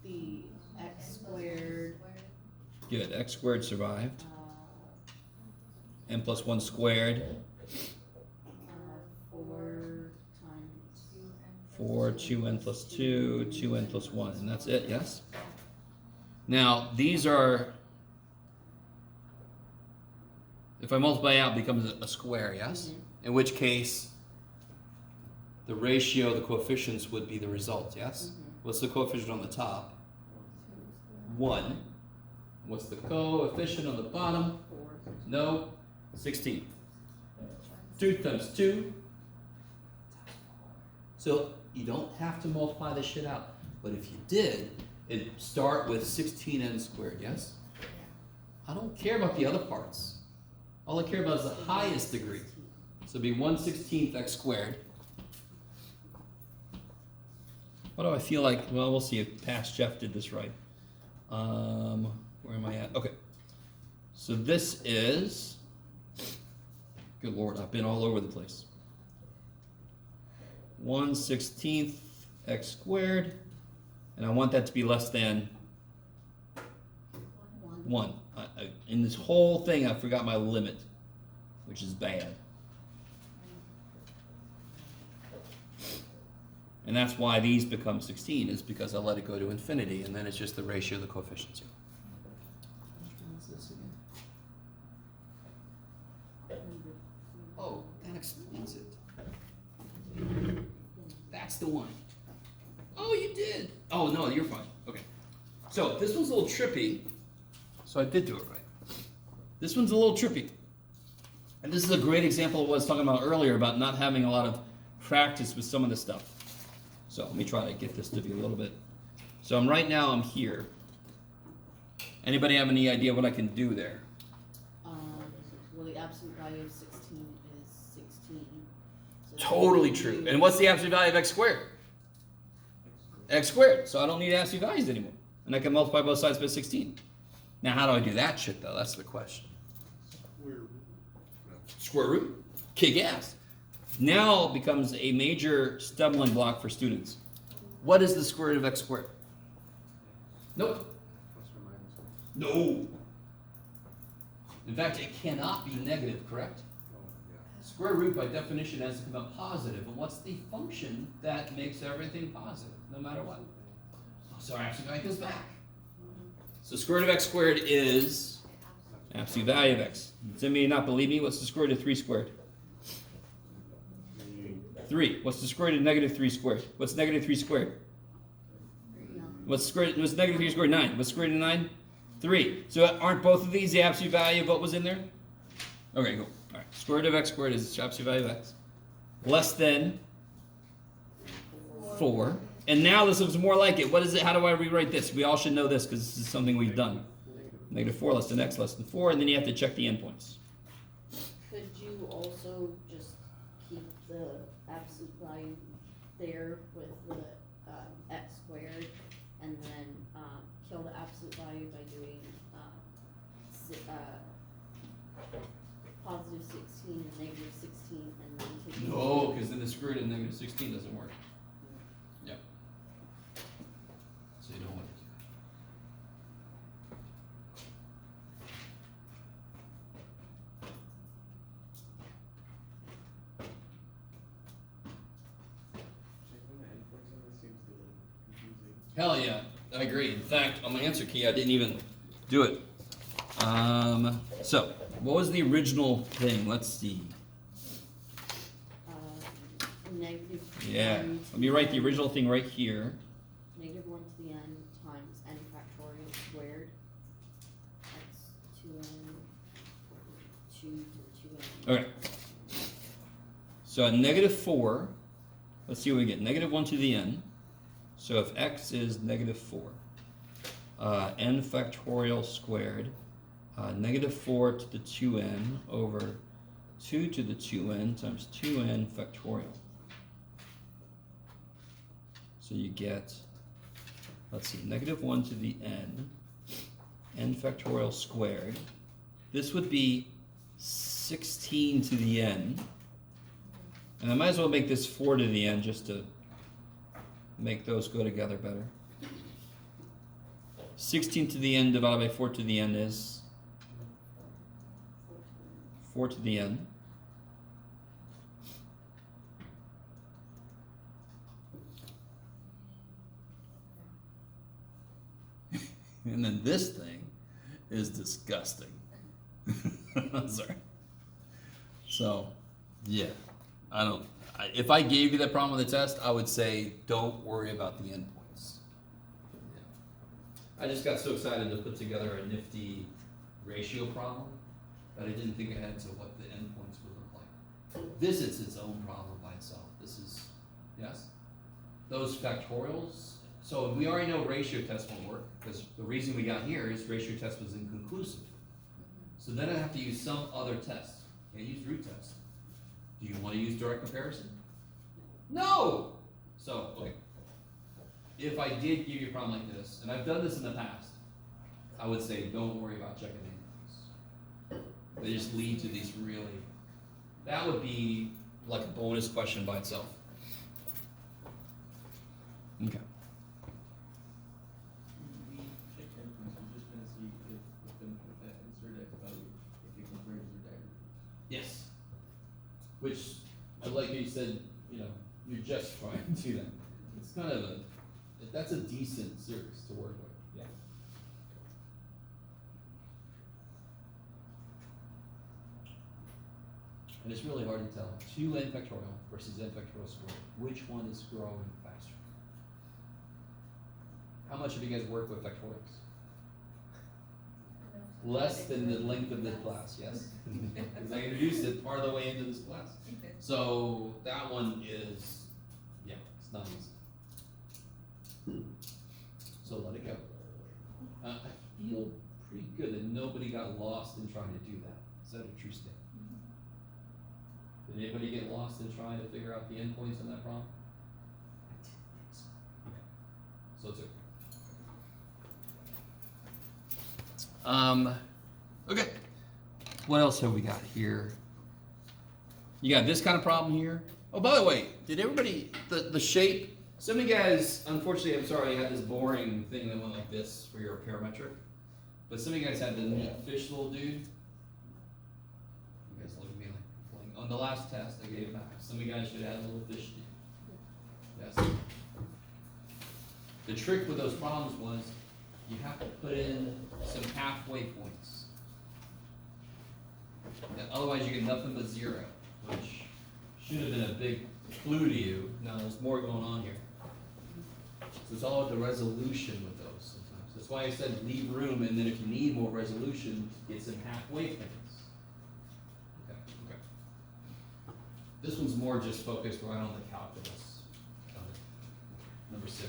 The x squared, Good, x squared survived. n N plus 1 squared, 4 times 4, 2n plus 2, 2n plus 1, and that's it, yes? Now, these are, if I multiply out, it becomes a square, yes? In which case, the ratio, the coefficients would be the result, yes? What's the coefficient on the top? 1. What's the coefficient on the bottom? 4. No, 16. 2 times 2. So you don't have to multiply this shit out. But if you did, it'd start with 16n squared, yes? I don't care about the other parts. All I care about is the highest degree. So it'd be 1/16 x squared. What do I feel like? Well, we'll see if past Jeff did this right. Where am I at? Okay. So this is, good Lord, I've been all over the place. 1/16 x squared, and I want that to be less than 1. In this whole thing, I forgot my limit, which is bad. And that's why these become 16, is because I let it go to infinity, and then it's just the ratio of the coefficients here. Which one is this again? Oh, that explains it. That's the one. Oh, you did. Oh, no, you're fine. Okay. So this one's a little trippy. So I did do it right. This one's a little trippy. And this is a great example of what I was talking about earlier about not having a lot of practice with some of this stuff. So let me try to get this to be a little bit. So right now I'm here. Anybody have any idea what I can do there? Well, the absolute value of 16 is 16. So Totally true. And what's the absolute value of x squared? X squared. So I don't need absolute values anymore. And I can multiply both sides by 16. Now how do I do that shit though? That's the question. Square root. Kick ass. Now becomes a major stumbling block for students. What is the square root of x squared? Nope. No. In fact, it cannot be negative, correct? Square root by definition has to come out positive. And what's the function that makes everything positive, no matter what? Oh, so our absolute value goes back. So square root of x squared is absolute value of x. Does anybody not believe me? What's the square root of 3 squared? 3. What's the square root of negative 3 squared? What's negative 3 squared? What's negative 3 squared? 9. What's square root of 9? 3. So aren't both of these the absolute value of what was in there? Okay, cool. All right. Square root of x squared is the absolute value of x. Less than 4. And now this looks more like it. What is it? How do I rewrite this? We all should know this because this is something we've done. Negative 4 less than x less than 4, and then you have to check the endpoints. Could you also just keep the absolute value there with the x squared, and then kill the absolute value by doing positive 16 and negative 16, and then taking No, because then the square root of negative 16 doesn't work. Yep. So you don't want to do Checking the endpoints on this seems a little confusing. that. Hell yeah, I agree. In fact, on my answer key, I didn't even do it. So, what was the original thing? Let's see. negative Yeah, 1 let me write the original thing right here. negative 1 to the n times n factorial squared. That's 2n, 2 to 2n. Okay. So at negative 4, let's see what we get. Negative 1 to the n. So if x is negative 4, n factorial squared, negative 4 to the 2n over 2 to the 2n times 2n factorial. So you get, let's see, negative 1 to the n factorial squared. This would be 16 to the n. And I might as well make this 4 to the n just to make those go together better. 16 to the n divided by 4 to the n is 4 to the n. And then this thing is disgusting. Sorry. So, yeah, if I gave you that problem on the test, I would say don't worry about the endpoints. Yeah. I just got so excited to put together a nifty ratio problem that I didn't think ahead to what the endpoints would look like. This is its own problem by itself. This is, yes? Those factorials. So we already know ratio test won't work, because the reason we got here is ratio test was inconclusive. So then I have to use some other test. Can't use root test. Do you want to use direct comparison? No! So, okay. If I did give you a problem like this, and I've done this in the past, I would say don't worry about checking the endpoints. They just lead to these really, that would be like a bonus question by itself. Okay. We check endpoints, we're just gonna see if with that insert x value, if it converges or diverges. Yes. Which, I like you said, you know, you're just trying to do that. It's kind of a, that's a decent series to work with. Yeah. And it's really hard to tell. 2n factorial versus n factorial squared. Which one is growing faster? How much have you guys worked with factorials? Less than the length of the class, yes? Because I introduced it part of the way into this class. So that one is, yeah, it's not easy. So let it go. I feel pretty good that nobody got lost in trying to do that. Is that a true statement? Did anybody get lost in trying to figure out the endpoints on that problem? Okay. So it's okay. Okay. What else have we got here? You got this kind of problem here. Oh, by the way, did everybody, the shape, some of you guys, unfortunately, I'm sorry, I had this boring thing that went like this for your parametric. But some of you guys had the neat fish little dude. You guys look at me like playing. On the last test, I gave it back. Some of you guys should have had a little fish dude. Yes. The trick with those problems was you have to put in some halfway points. Otherwise you get nothing but 0, which should have been a big clue to you. Now there's more going on here. So it's all about the resolution with those sometimes. That's why I said leave room, and then if you need more resolution, get some halfway points. Okay, okay. This one's more just focused right on the calculus. Number 6.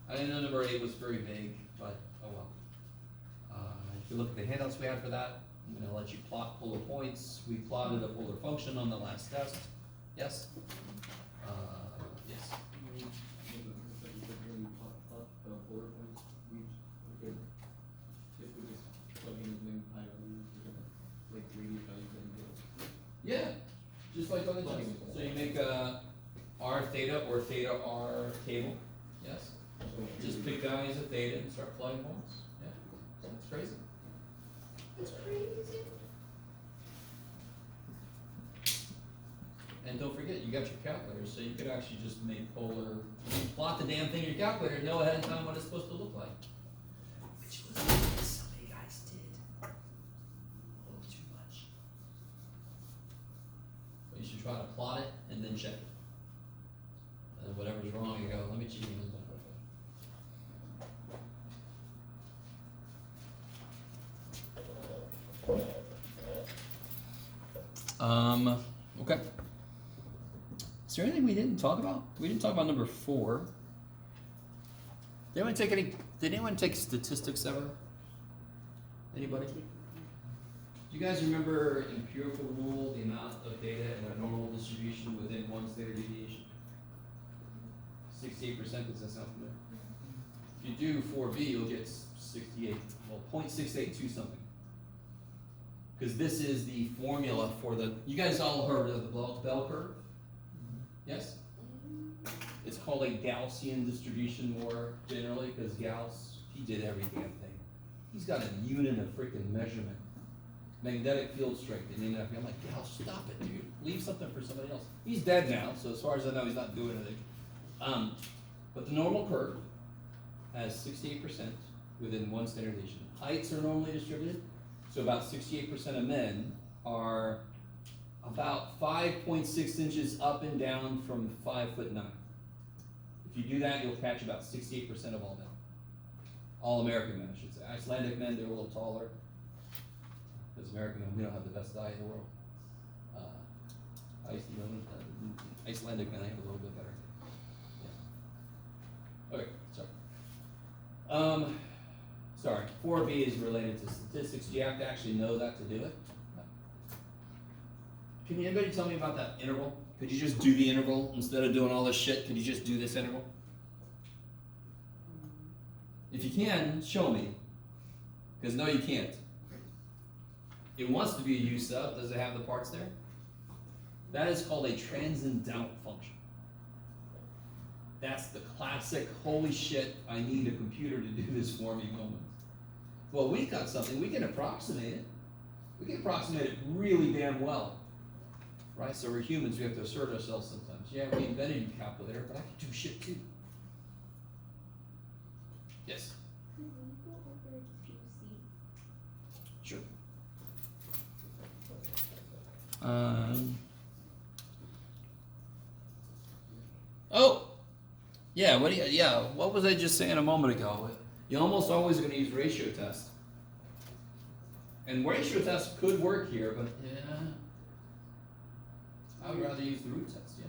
I didn't know number 8 was very vague, but oh well. If you look at the handouts we had for that, I'm going to let you plot polar points. We plotted a polar function on the last test. Yes? Yes. Yeah, just like on the test. So you make a r theta or theta r table. Yes? Just pick values of theta and start plotting points. Yeah, so it's crazy. It's crazy. And don't forget, you got your calculator, so you could actually just make polar, plot the damn thing in your calculator, know ahead of time what it's supposed to look like. Which was what some of you guys did. A little too much. But you should try to plot it and then check it. And whatever's wrong, you go, let me cheat you. Okay. As there anything we didn't talk about? We didn't talk about number 4. Did anyone take statistics ever? Anybody? Do you guys remember empirical rule, the amount of data in a normal distribution within one standard deviation? 68%, does that sound familiar? If you do 4B, you'll get 68, well, 0.682 something. Because this is the formula for you guys all heard of the bell curve? Yes? It's called a Gaussian distribution more generally, because Gauss, he did every damn thing. He's got a unit of freaking measurement. Magnetic field strength, and then I'm like, Gauss, stop it, dude. Leave something for somebody else. He's dead now, so as far as I know, he's not doing anything. But the normal curve has 68% within one standard deviation. Heights are normally distributed, so about 68% of men are about 5.6 inches up and down from 5'9". If you do that, you'll catch about 68% of all men. All American men, I should say. Icelandic men, they're a little taller. Because American men, we don't have the best diet in the world. Icelandic men, I have a little bit better. Yeah. Okay, sorry. 4B is related to statistics. Do you have to actually know that to do it? No. Can anybody tell me about that interval? Could you just do the interval instead of doing all this shit? Could you just do this interval? If you can, show me. Because no, you can't. It wants to be a U sub. Does it have the parts there? That is called a transcendental function. That's the classic, holy shit, I need a computer to do this for me moment. Well, we got something, we can approximate it. We can approximate it really damn well. Right, so we're humans, we have to assert ourselves sometimes. Yeah, we invented a calculator, but I can do shit too. Yes? Could we go over to C? Sure. Oh! Yeah, what was I just saying a moment ago? You almost always are going to use ratio test. And ratio test could work here, but yeah. I would rather use the root test, yeah.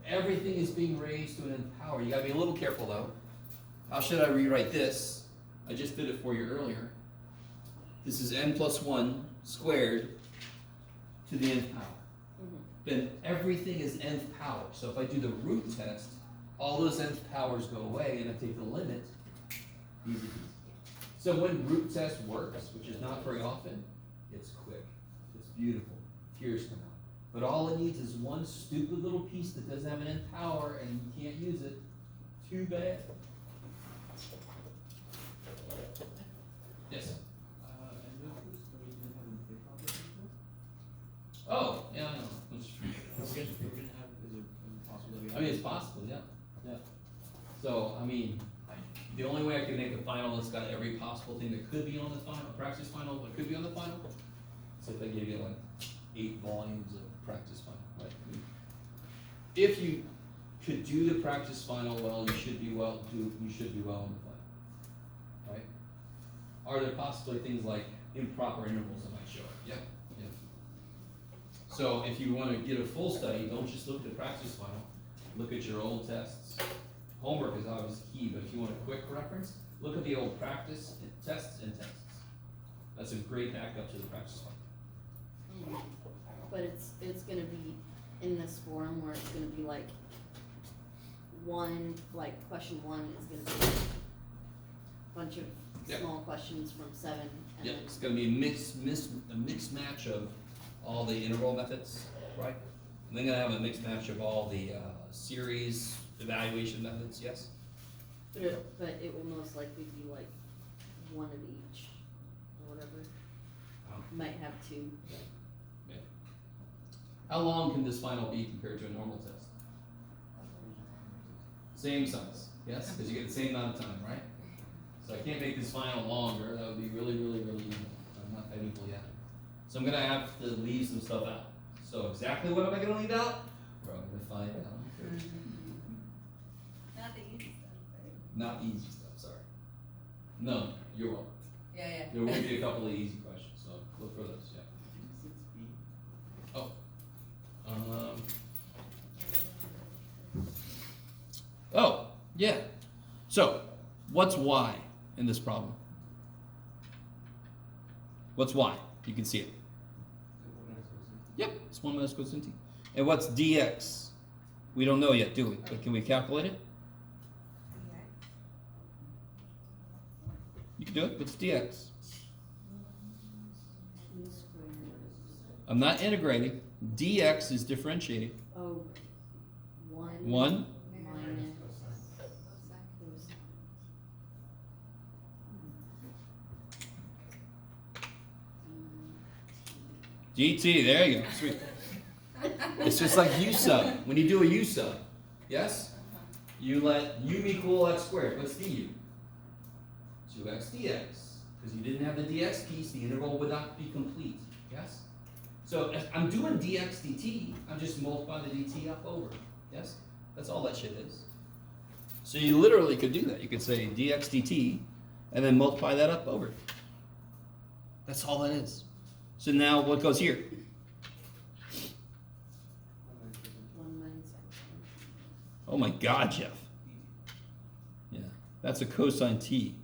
Everything is being raised to an nth power. You gotta be a little careful though. How should I rewrite this? I just did it for you earlier. This is n plus 1 squared to the nth power. Then everything is nth power. So if I do the root test, all those nth powers go away and I take the limit, easy peasy. So when root test works, which is not very often, it's quick, it's beautiful, tears come out. But all it needs is one stupid little piece that doesn't have an nth power and you can't use it. Too bad. Yes? Oh, yeah, I know. I mean, it's possible, yeah, yeah. So, I mean, the only way I can make a final that's got every possible thing that could be on the final, practice final, but could be on the final, is if I gave you like 8 volumes of practice final, right? If you could do the practice final well, you should be well in the final, right? Are there possibly things like improper intervals that might show up? Yeah, yeah. So if you want to get a full study, don't just look at the practice final. Look at your old tests. Homework is obviously key, but if you want a quick reference, look at the old practice and tests and tests. That's a great backup to the practice final. But it's gonna be in this form where it's gonna be like question 1 is gonna be a bunch of Yep. small questions from 7 and Yeah, then it's gonna be a mixed match of all the interval methods, right? And then gonna have a mixed match of all the series evaluation methods, yes? but it will most likely be like one of each or whatever. Might have 2. How long can this final be compared to a normal test? Same size, yes? Because you get the same amount of time, right? So I can't make this final longer, that would be really, really, really evil. I'm not that evil yet. So I'm gonna have to leave some stuff out. So exactly what am I gonna leave out? We're gonna find out. Not the easy stuff, right? Not the easy stuff, sorry. No, you're wrong. Yeah. There will be a couple of easy questions, so look for those, yeah. Yeah. So, what's y in this problem? What's y? You can see it. Yep, it's 1 minus cosine t. And what's dx? We don't know yet, do we? But can we calculate it? You can do it. What's dx? 2 squared. I'm not integrating. Dx is differentiating. Oh, 1. 1. Minus cosine. dt, there you go. Sweet. It's just like u sub. When you do a u sub, yes? You let u equal x squared. What's du? 2x dx. Because you didn't have the dx piece, the integral would not be complete. Yes? So if I'm doing dx dt, I'm just multiplying the dt up over. Yes? That's all that shit is. So you literally could do that. You could say dx dt and then multiply that up over. That's all that is. So now what goes here? 1 minus x. Oh my God, Jeff. Yeah, that's a cosine t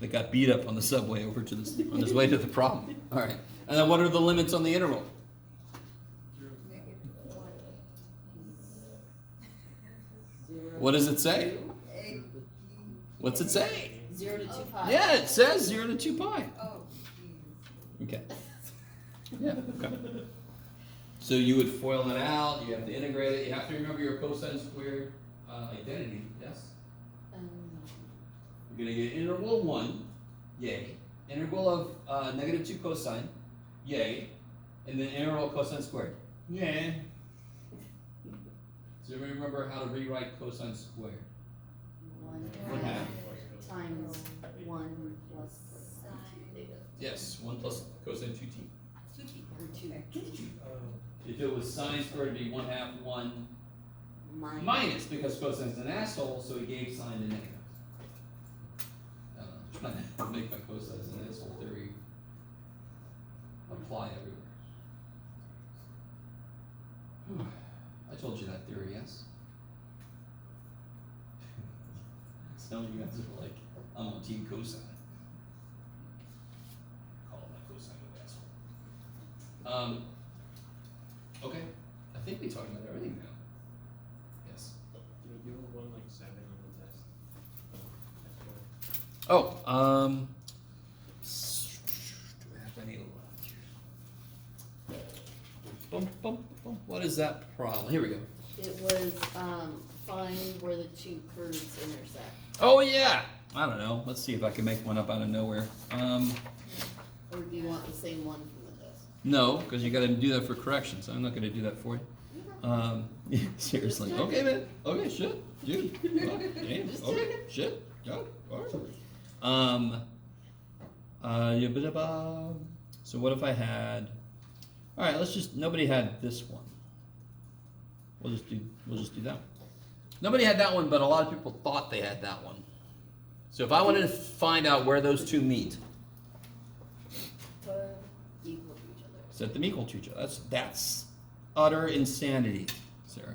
that got beat up on the subway over to this on his way to the problem. All right, and then what are the limits on the integral? What does it say? What's it say? 0 to 2 pi. Yeah, it says 0 to 2 pi. Oh, Okay. Yeah. Okay. So you would FOIL it out. You have to integrate it. You have to remember your cosine squared identity. Yes. You're gonna get integral of 1, yay. Integral of negative 2 cosine, yay. And then integral of cosine squared, yay. So everybody remember how to rewrite cosine squared? 1 half. times 1 plus theta. Yes, 1 plus cosine 2t. 2t. Or 2 If it was sine squared, it'd be 1/2 1 minus. minus, because cosine's an asshole, so he gave sine to negative. I don't know, trying to make my cosine's an asshole theory apply everywhere. Whew. I told you that theory, yes? Some of you guys are like, I'm on team cosine. Call my cosine an asshole. Okay, I think we talked about everything now. Yes. Did you won like 7 on the test? That's Oh, do I have any left here? Bum, bum, bum. What is that problem? Here we go. It was, find where the 2 curves intersect. Oh yeah. I don't know. Let's see if I can make one up out of nowhere. Or do you want the same one from the test? No, because you got to do that for corrections. I'm not going to do that for you. Seriously. Okay, man. Okay, shit, dude. Oh, damn. Just Okay, checking. shit. Yeah. All right. Yeah, so what if I had? All right, let's just. Nobody had this one. We'll just do that one. Nobody had that one, but a lot of people thought they had that one. So if I wanted to find out where those two meet, Put equal to each other. set them equal to each other. That's utter insanity, Sarah.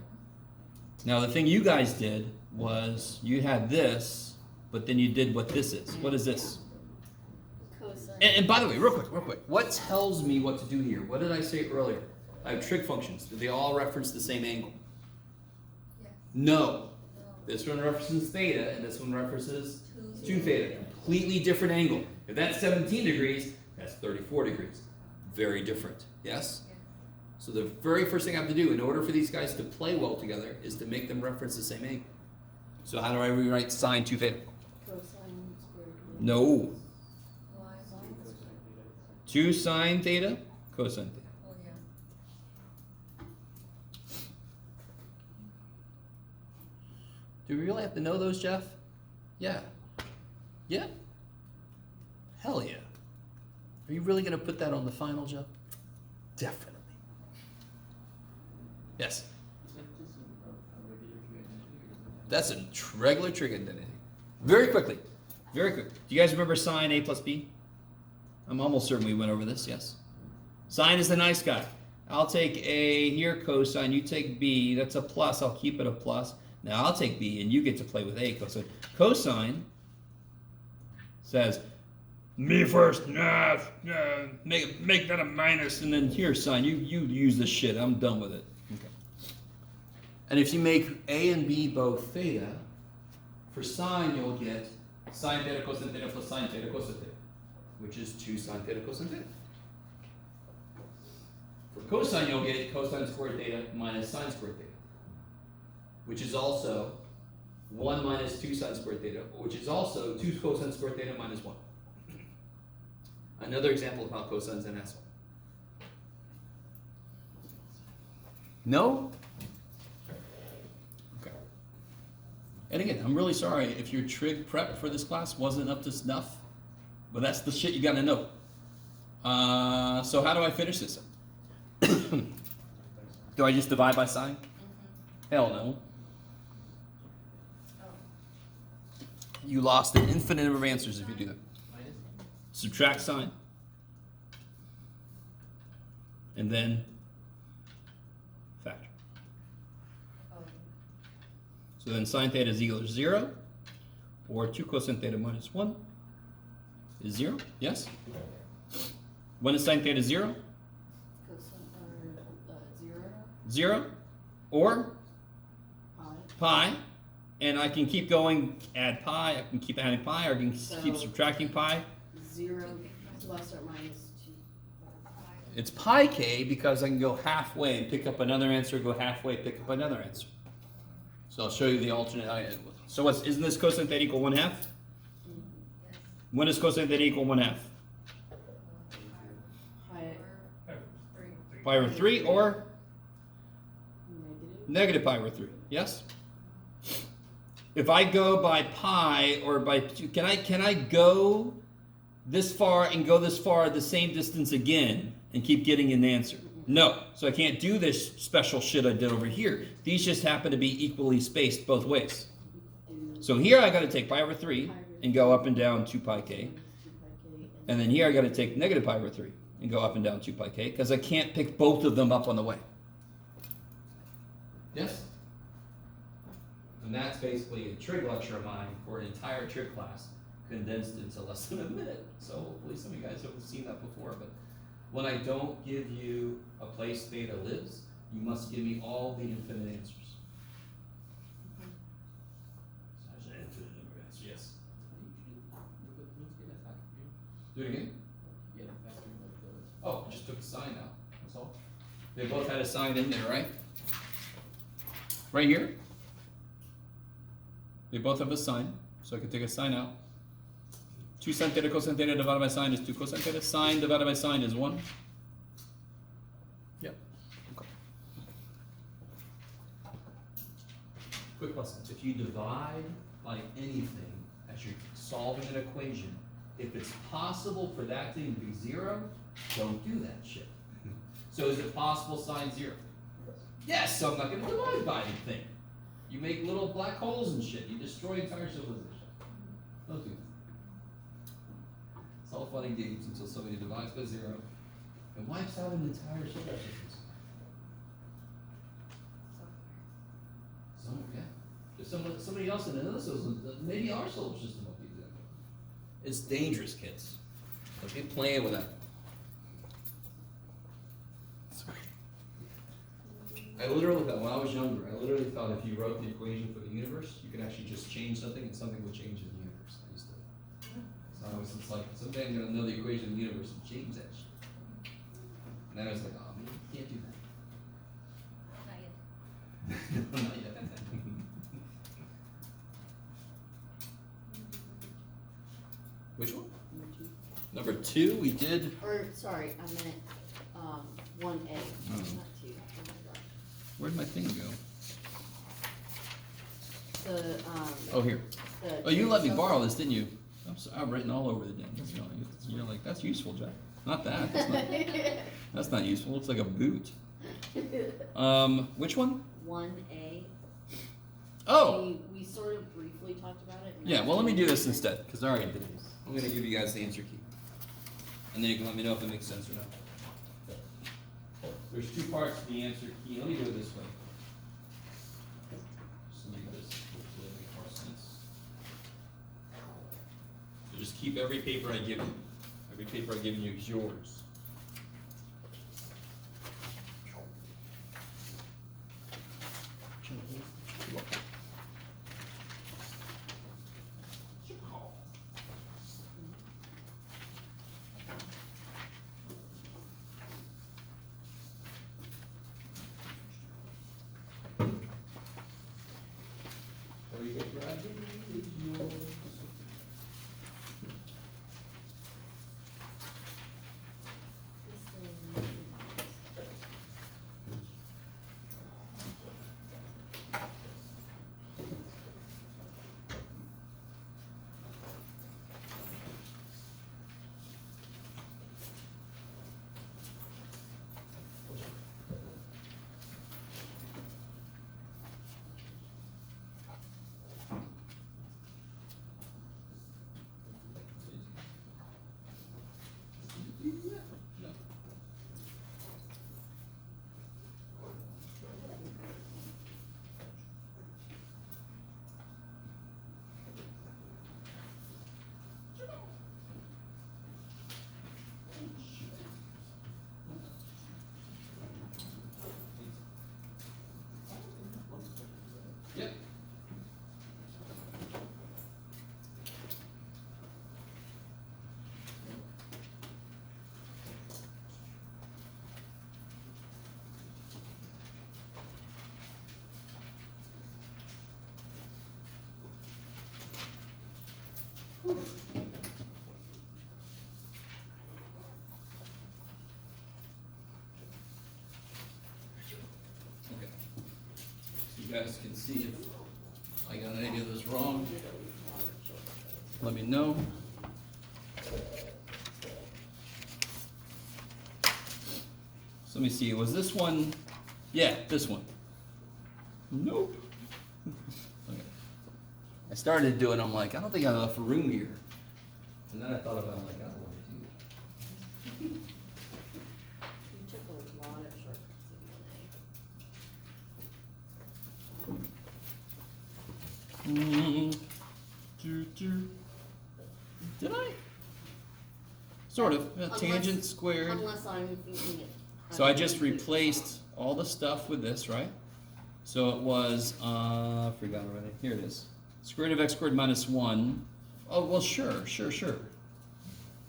Now the thing you guys did was you had this, but then you did what this is. What is this? Cosine. And by the way, real quick, what tells me what to do here? What did I say earlier? I have trig functions. Do they all reference the same angle? Yes. No. No. This one references theta, and this one references 2 2 theta. Completely different angle. If that's 17 degrees, that's 34 degrees. Very different. Yes? Yes. So the very first thing I have to do in order for these guys to play well together is to make them reference the same angle. So how do I rewrite sine 2 theta? Cosine squared. No. Why? 2 sine theta, cosine theta. Oh, yeah. Do we really have to know those, Jeff? Yeah. Yeah? Hell yeah. Are you really going to put that on the final, Jeff? Definitely. Yes. That's a regular trig identity. Very quickly. Very quick. Do you guys remember sine A plus B? I'm almost certain we went over this, yes? Sine is the nice guy. I'll take A here, cosine, you take B. That's a plus. I'll keep it a plus. Now I'll take B and you get to play with A cosine. Cosine says, me first, nah, make that a minus, and then here, sine, you use this shit, I'm done with it. Okay. And if you make A and B both theta, for sine you'll get sine theta cosine theta plus sine theta cosine theta, which is 2 sine theta cosine theta. For cosine you'll get cosine squared theta minus sine squared theta, which is also 1 minus 2 sine squared theta, which is also 2 cosine squared theta minus 1. Another example of how cosine's an asshole. No? Okay. And again, I'm really sorry if your trig prep for this class wasn't up to snuff, but that's the shit you gotta know. So how do I finish this? Do I just divide by sine? Hell no. You lost an infinite number of answers if you do that. Subtract sine. And then factor. So then sine theta is equal to 0, or 2 cosine theta minus 1 is 0, yes? When is sine theta 0? Cosine, 0. 0, or pi, and I can keep going, add pi, I can keep adding pi, or I can keep So- subtracting pi. 0 plus or minus 2. It's pi k because I can go halfway and pick up another answer, go halfway, pick up another answer. So I'll show you the alternate. So isn't this cosine theta equal 1/2? When is cosine theta equal 1/2? Pi Pi over 3 or negative. negative pi over 3, yes? If I go by pi or by 2, can I go this far and go this far the same distance again and keep getting an answer? No. So I can't do this special shit I did over here. These just happen to be equally spaced both ways. So here I got to take pi over 3 and go up and down 2 pi k. And then here I got to take negative pi over 3 and go up and down 2 pi k because I can't pick both of them up on the way. Yes? And that's basically a trig lecture of mine for an entire trig class condensed into less than a minute. So hopefully some of you guys have seen that before. But when I don't give you a place theta lives, you must give me all the infinite answers. Such an infinite number of answers, yes. Do it again? Yeah, factor like the. Oh, I just took a sign out, that's all. They both had a sign in there, right? Right here? They both have a sign, so I can take a sign out. 2 sine theta cosine theta divided by sine is 2 cosine theta. Sine divided by sine is 1. Yep. Okay. Quick lesson. If you divide by anything as you're solving an equation, if it's possible for that thing to be 0, don't do that shit. So is it possible sine 0? Yes, so I'm not going to divide by anything. You make little black holes and shit. You destroy entire civilization. Don't do that. It's all fun and games until somebody divides by 0 and wipes out an entire solar system. So, yeah. If somebody else in another system, maybe our solar system will be that. It's dangerous, kids. Don't be playing with that. I literally thought, when I was younger, I literally thought if you wrote the equation for the universe, you could actually just change something and something would change in the universe. I used to. So I was just like, someday I'm gonna know the equation of the universe and change that shit. And then I was like, oh man, you can't do that. Not yet. Not yet. Which one? Number 2, we did. Or, sorry, I meant, 1A, not 2. Oh my god. Where'd my thing go? The, Oh, here. the. Oh, you let me so- borrow this, didn't you? I've written all over the damn thing. You're like, that's useful, Jack. Not that. That's not useful. Looks like a boot. Which one? 1A. Oh, We sort of briefly talked about it. and yeah. that's Well, let me what do we this did. instead, because I already did this. I'm gonna give you guys the answer key, and then you can let me know if it makes sense or not. There's 2 parts to the answer key. Let me do it this way. Just let me do this. So just keep every paper I give you. Every paper I've given you is yours. Every paper I give you is yours. Yep. Okay. So you guys can see if I got any of this wrong. Let me know. So let me see, was this one? Yeah, this one. Nope. Okay. I started doing, I'm like, I don't think I have enough room here. And then I thought about it, I'm like, I don't want to do it. You took a lot of shortcuts in Did I? Sort of. Unless- Tangent squared. Unless I'm thinking it. So I just replaced all the stuff with this, right? So it was, forgot already. Here it is. Square root of x squared minus 1. Oh, well, sure.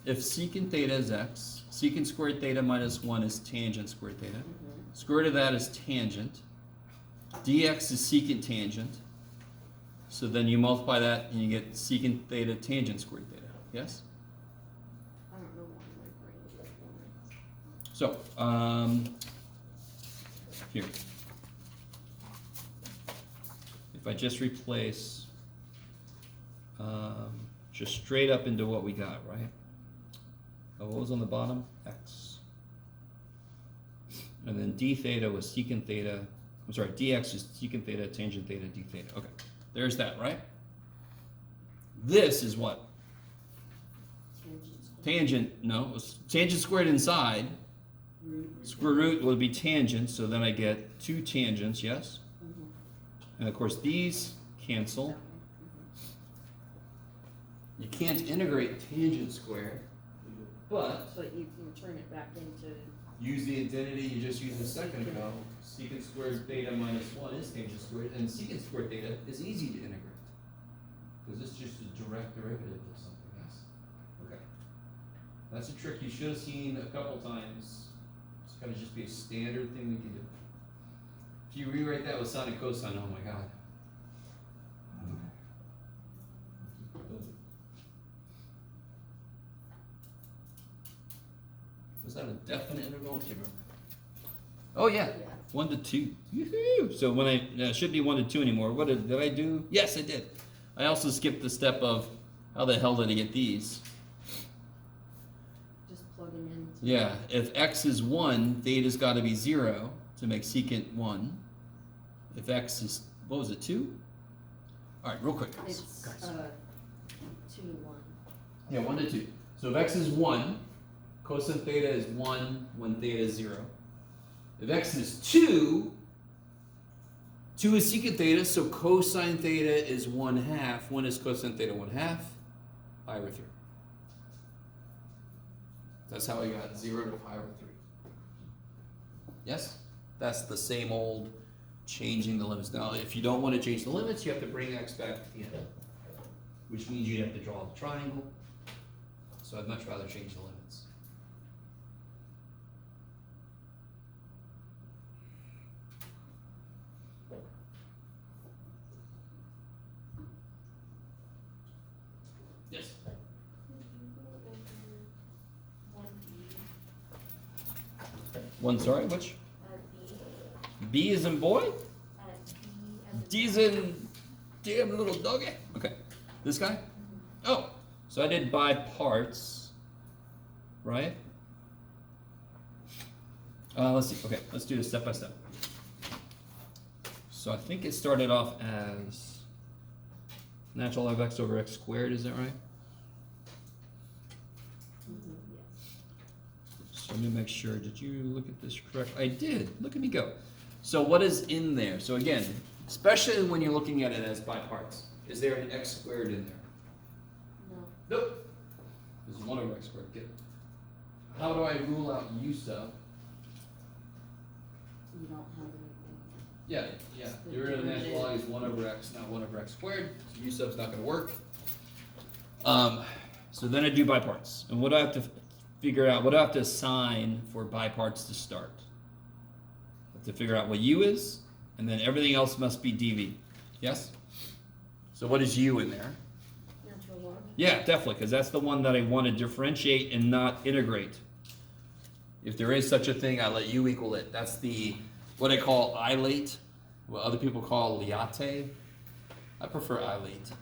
If secant theta is x, secant squared theta minus 1 is tangent squared theta. Square root of that is tangent. Dx is secant tangent. So then you multiply that and you get secant theta tangent squared theta. Yes? I don't know why my brain is going. So, here. If I just replace, just straight up into what we got, right? What was on the bottom? X. And then d theta was secant theta, I'm sorry, dx is secant theta, tangent theta, d theta. Okay, there's that, right? This is what? Tangent, no, tangent squared inside. Square root will be tangent, so then I get 2 tangents, yes? And of course these cancel. You can't integrate tangent squared, but But you can turn it back into, use the identity you just used a second ago. Secant squared theta minus 1 is tangent squared, and secant squared theta is easy to integrate. Because it's just a direct derivative of something, yes? Okay. That's a trick you should have seen a couple times. It's gotta just be a standard thing we can do. If you rewrite that with sine and cosine, oh my god. Was that a definite interval? I can't remember. Oh yeah, yeah. 1 to 2. Yoo-hoo! So when I shouldn't be 1 to 2 anymore. What did I do? Yes, I did. I also skipped the step of how the hell did I get these? Just plug them in. Yeah, if x is 1, theta's got to be 0 to make secant 1. If x is, what was it, 2? All right, real quick, guys. It's, Guys. 2 to 1. Yeah, 1 to 2. So if x is 1, cosine theta is 1 when theta is 0. If x is 2, 2 is secant theta, so cosine theta is 1/2. When is cosine theta 1/2? Pi over 3. That's how I got 0 to pi over 3. Yes? That's the same old changing the limits. Now, if you don't want to change the limits, you have to bring x back to the end, which means you'd have to draw the triangle. So I'd much rather change the limits. Yes? One, sorry, which? B is in boy? D's in damn little doggy. Okay. This guy? Oh, so I did by parts, right? Let's see. Okay, let's do this step by step. So I think it started off as natural log of x over x squared, is that right? So let me make sure, did you look at this correct? I did, look at me go. So what is in there? So again, especially when you're looking at it as by parts, is there an x squared in there? No. Nope. There's 1 over x squared, good. How do I rule out u sub? You don't have anything. Yeah, the root of the natural log is 1 over x, not 1 over x squared, so u sub's not gonna work. So then I do by parts. And what do I have to figure out, what do I have to assign for by parts to start? I have to figure out what u is, and then everything else must be dv. Yes? So what is u in there? Natural log. Yeah, definitely, because that's the one that I want to differentiate and not integrate. If there is such a thing, I let u equal it. That's the, what I call ilate, what other people call liate. I prefer ilate.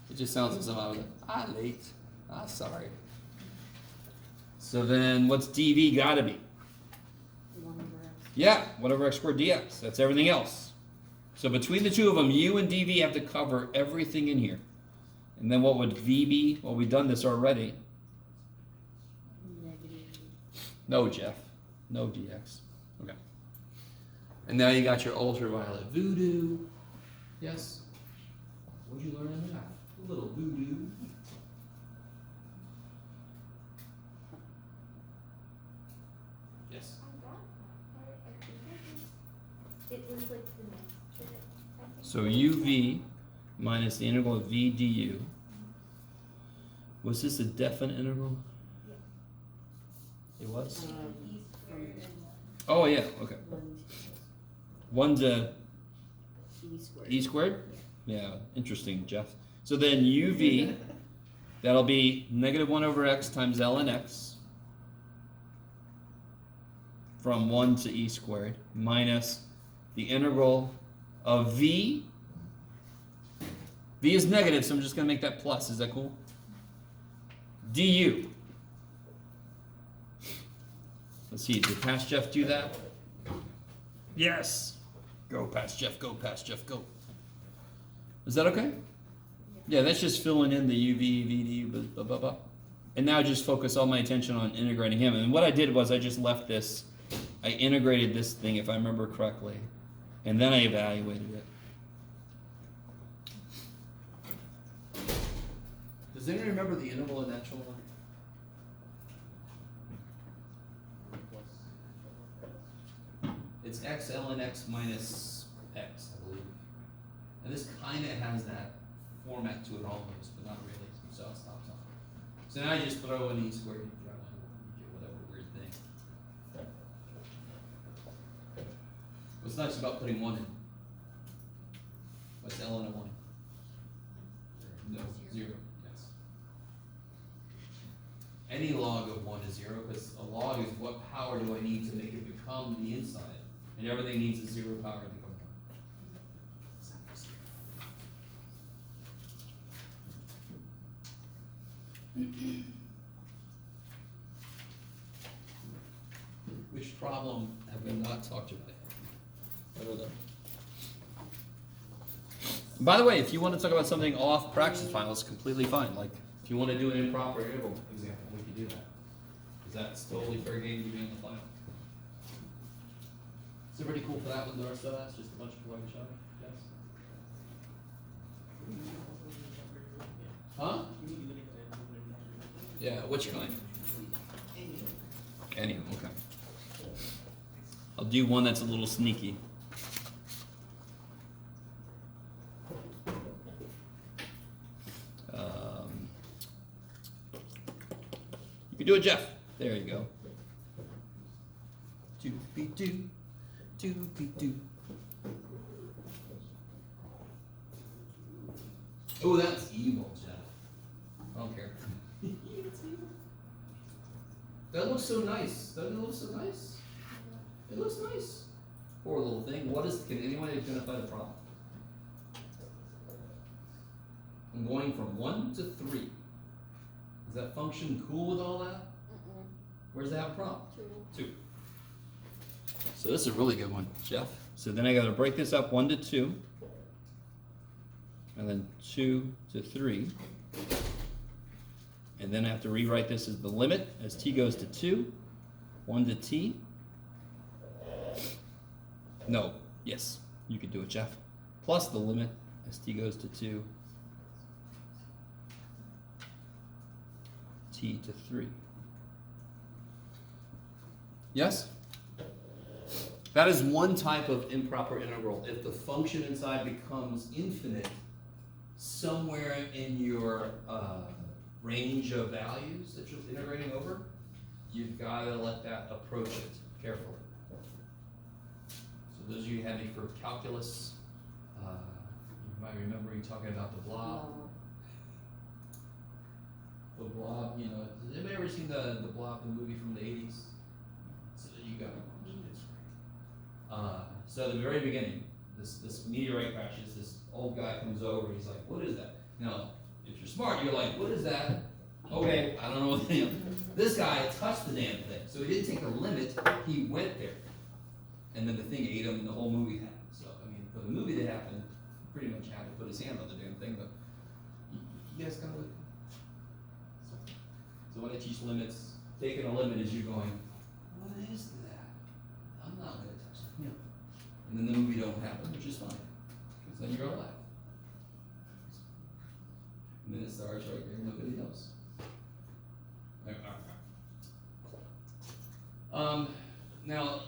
It just sounds like something I was like, ilate. Ah, sorry. So then what's dv gotta be? 1 over x. Yeah, 1 over x squared dx. That's everything else. So between the two of them, u and dv have to cover everything in here. And then what would v be? Well, we've done this already. Negative. No, Jeff. No dx. Okay. And now you got your ultraviolet voodoo. Yes? What'd you learn in that? A little voodoo. Yes. It was like the next bit, I think. So uv minus the integral of v du. Was this a definite integral? It was? E squared and Oh, yeah, okay. 1 1 to e squared. e squared? Yeah, interesting, Jeff. So then uv, that'll be negative 1 over x times ln x from 1 to e squared minus the integral of v. V is negative, so I'm just going to make that plus. Is that cool? Du. Let's see, did past Jeff do that? Yes. Go past Jeff, go past Jeff, go. Is that okay? Yeah, that's just filling in the UV, VD, blah, blah, blah. And now just focus all my attention on integrating him. And what I did was I just left this, I integrated this thing, if I remember correctly, and then I evaluated it. Does anyone remember the interval of natural log? It's x ln x minus x, I believe. And this kind of has that format to it almost, but not really. So I'll stop talking. So now I just throw in e squared, you throw in whatever weird thing. What's nice about putting 1 in? What's ln of 1? No, 0, yes. Any log of 1 is 0, because a log is what power do I need to make it become the inside. And everything needs a 0 power to become 1. Which problem have we not talked about? I don't know. By the way, if you want to talk about something off practice file, it's completely fine. Like, if you want to do an improper interval example, we can do that. Because that's totally fair game to be on the file. Is it pretty cool for that one, the rest of that's just a bunch of blowing each other? Yes? Huh? Yeah, which kind? Anyway, okay. I'll do one that's a little sneaky. You can do it, Jeff. There you go. Doopy-doo, doopy-doo. Oh, that's evil, Jeff. I don't care. That looks so nice. Doesn't it look so nice? It looks nice. Poor little thing. Can anyone identify the problem? I'm going from 1 to 3. Is that function cool with all that? Mm-mm. Where's that have a problem? 2. 2. So this is a really good one, Jeff. So then I gotta break this up 1 to 2. And then 2 to 3. And then I have to rewrite this as the limit as t goes to 2. 1 to t. No, yes, you could do it, Jeff. Plus the limit as t goes to 2. T to 3. Yes? That is one type of improper integral. If the function inside becomes infinite, somewhere in your range of values that you're integrating over, you've got to let that approach it carefully. So those of you handy for calculus, you might remember you talking about the blob. The blob, you know, has anybody ever seen the Blob, the movie from the 80s? So you got it. It's great. So at the very beginning, this meteorite crashes, this old guy comes over, he's like, what is that? Now, if you're smart, you're like, what is that? Okay, I don't know what, you know. This guy touched the damn thing, so he didn't take a limit, he went there. And then the thing ate him and the whole movie happened. So, I mean, for the movie to happen, he pretty much had to put his hand on the damn thing, but you guys kind of. So when I teach limits, taking a limit is you going, what is that? I'm not going to touch it. Yeah. And then the movie don't happen, which is fine, because then you're alive. And then it starts right there, and nobody knows. Now,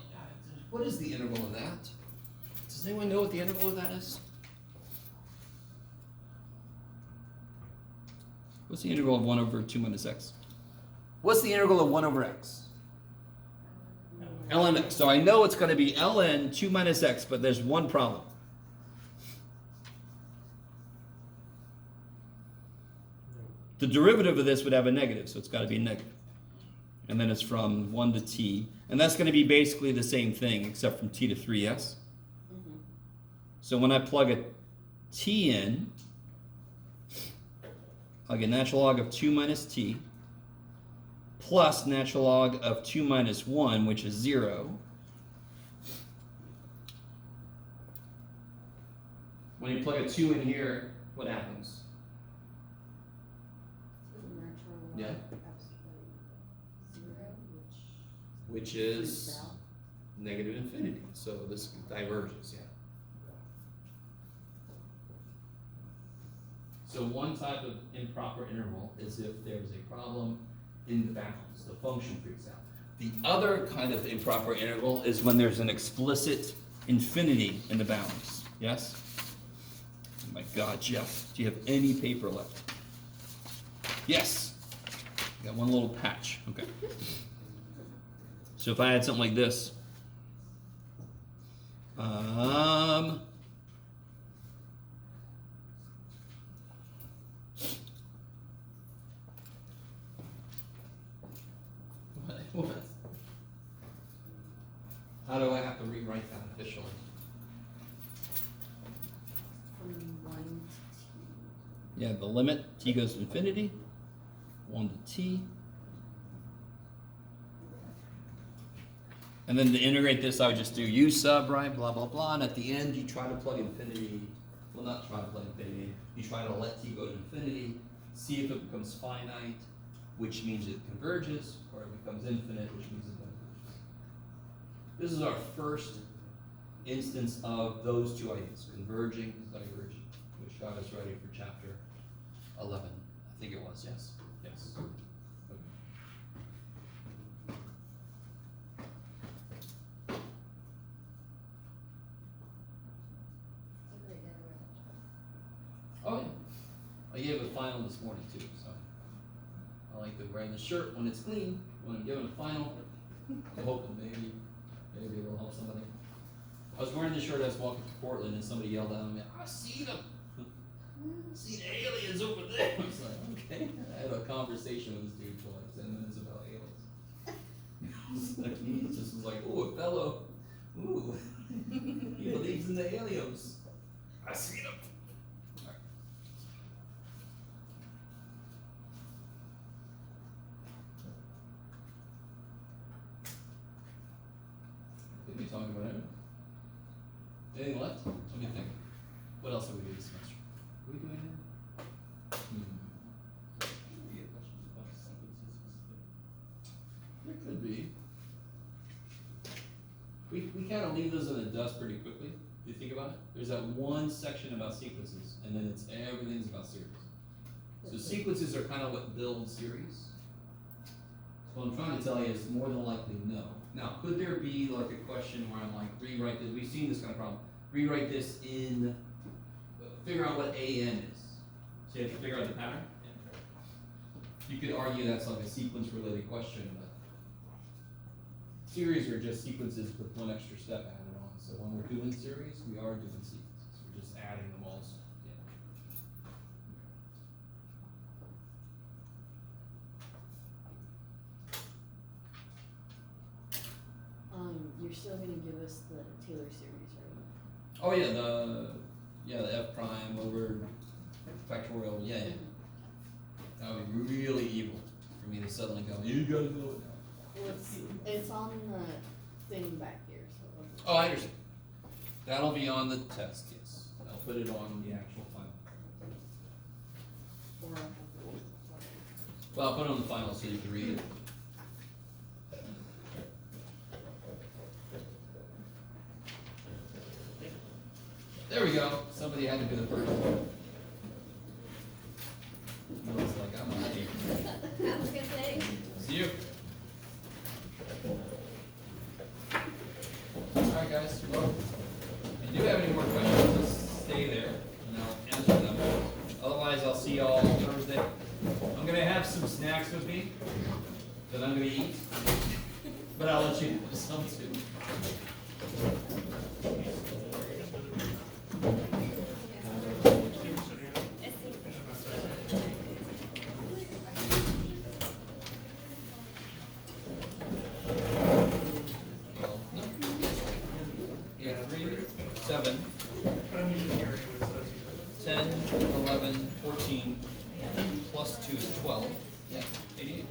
what is the integral of that? Does anyone know what the integral of that is? What's the integral of 1 over 2 minus x? What's the integral of 1 over x? ln x. So I know it's going to be ln 2 minus x, but there's one problem. The derivative of this would have a negative, so it's got to be negative. And then it's from 1 to t. And that's going to be basically the same thing, except from t to 3, yes? Mm-hmm. So when I plug a t in, I'll get natural log of 2 minus t, plus natural log of 2 minus 1, which is 0. When you plug a 2 in here, what happens? Yeah. Which is negative infinity. So this diverges, yeah. So one type of improper integral is if there's a problem in the bounds, the function freaks out. The other kind of improper integral is when there's an explicit infinity in the bounds. Yes? Oh my God, Jeff, do you have any paper left? Yes. Got one little patch. Okay. So if I had something like this, what? How do I have to rewrite that officially? From 1 to t. Yeah, the limit, t goes to infinity, 1 to t. And then to integrate this, I would just do u sub, right, blah, blah, blah. And at the end, you try to plug infinity, well, not try to plug infinity, you try to let t go to infinity, see if it becomes finite, which means it converges, or it becomes infinite, which means it diverges. This is our first instance of those two ideas, converging, diverging, which got us ready for chapter 11. I think it was, yes? Yes. I gave a final this morning too, so. I like to wear the shirt when it's clean, when I'm giving a final. I'm hoping maybe it'll help somebody. I was wearing the shirt, I was walking to Portland and somebody yelled at me, I see them. I see the aliens over there. I was like, okay. I had a conversation with this dude for like 10 minutes about aliens. He just was like, ooh, a fellow. Ooh. He believes in the aliens. I see them. Did we talk about it? Anything left? What do you think? What else have we done this semester? Are we doing anything? We get questions about sequences specifically. There could be. We kind of leave those in the dust pretty quickly, if you think about it. There's that one section about sequences, and then it's everything's about series. So sequences are kind of what build series. So what I'm trying to tell you is more than likely no. Now, could there be like a question where I'm like, rewrite this, we've seen this kind of problem, rewrite this in, figure out what AN is. So you have to figure out the pattern? You could argue that's like a sequence related question, but series are just sequences with one extra step added on. So when we're doing series, we are doing sequences. We're just adding them all. Yeah. You're still gonna give us the Taylor series, right? Oh yeah, the F prime over factorial. Yeah, yeah. That would be really evil for me to suddenly go, you gotta know it now. Well, it's on the thing back here, so. Oh, I understand. That'll be on the test, yes. I'll put it on the actual final. Or, sorry. Well, I'll put it on the final so you can read it. There we go. Somebody had to be the first one. I was like, I'm out of here. Have a good day. See you. Alright guys, well, if you do have any more questions, just stay there and I'll answer them. Otherwise, I'll see y'all Thursday. I'm gonna have some snacks with me that I'm gonna eat, but I'll let you have some too. Well, no. Yeah, 3, 7, 10, 11, 14, plus 2 is 12. Yeah, 88.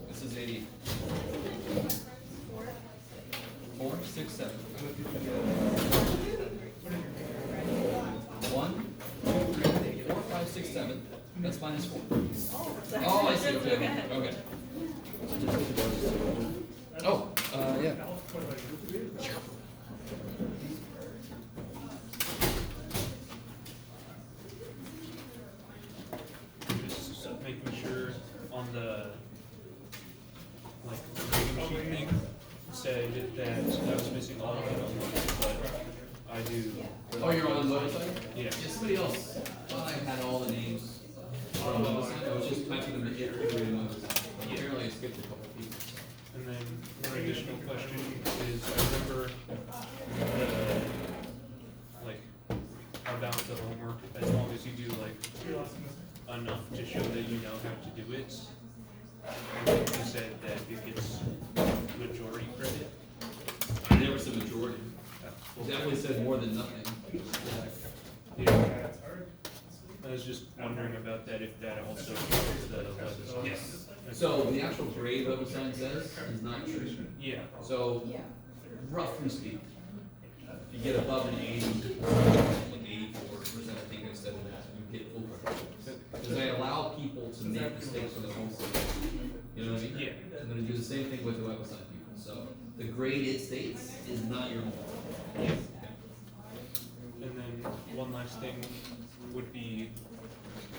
This is 88. 4, 6, 7. 1, 2, 3, 4, 5, 6, 7. That's minus 4. Oh, I see. Okay. Okay. Oh, yeah. Just making sure on the, like, rating sheet thing, said that I was missing all of it, but I do. Oh, you're on the website? Yeah. Yeah, somebody else thought I had all the names on the website. I was just typing them in here every month. Apparently I skipped a couple people. And then one additional question is, I remember the, like, about the homework, as long as you do like enough to show that you know how to do it. You said that it gets majority credit. I never said majority. It definitely said more than nothing. Yeah. I was just wondering about that, if that also affects the website. Yes. So the actual grade WebAssign says is not true. Yeah. So roughly speaking, you get above an 80, like 84%, I think I said that, you get full credit. Because I allow people to make mistakes on their own. You know what I mean? Yeah. I'm gonna do the same thing with the WebAssign people. So the grade it states is not your own. Yeah. And then one last thing would be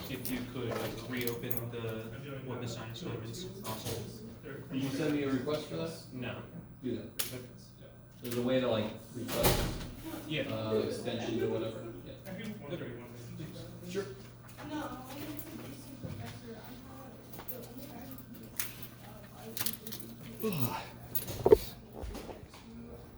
if you could like reopen the WebAssign assignments also. Did you send me a request for that? No. Do that. There's a way to like request Yeah. extensions or whatever. Yeah. Okay. Sure. No. Ugh.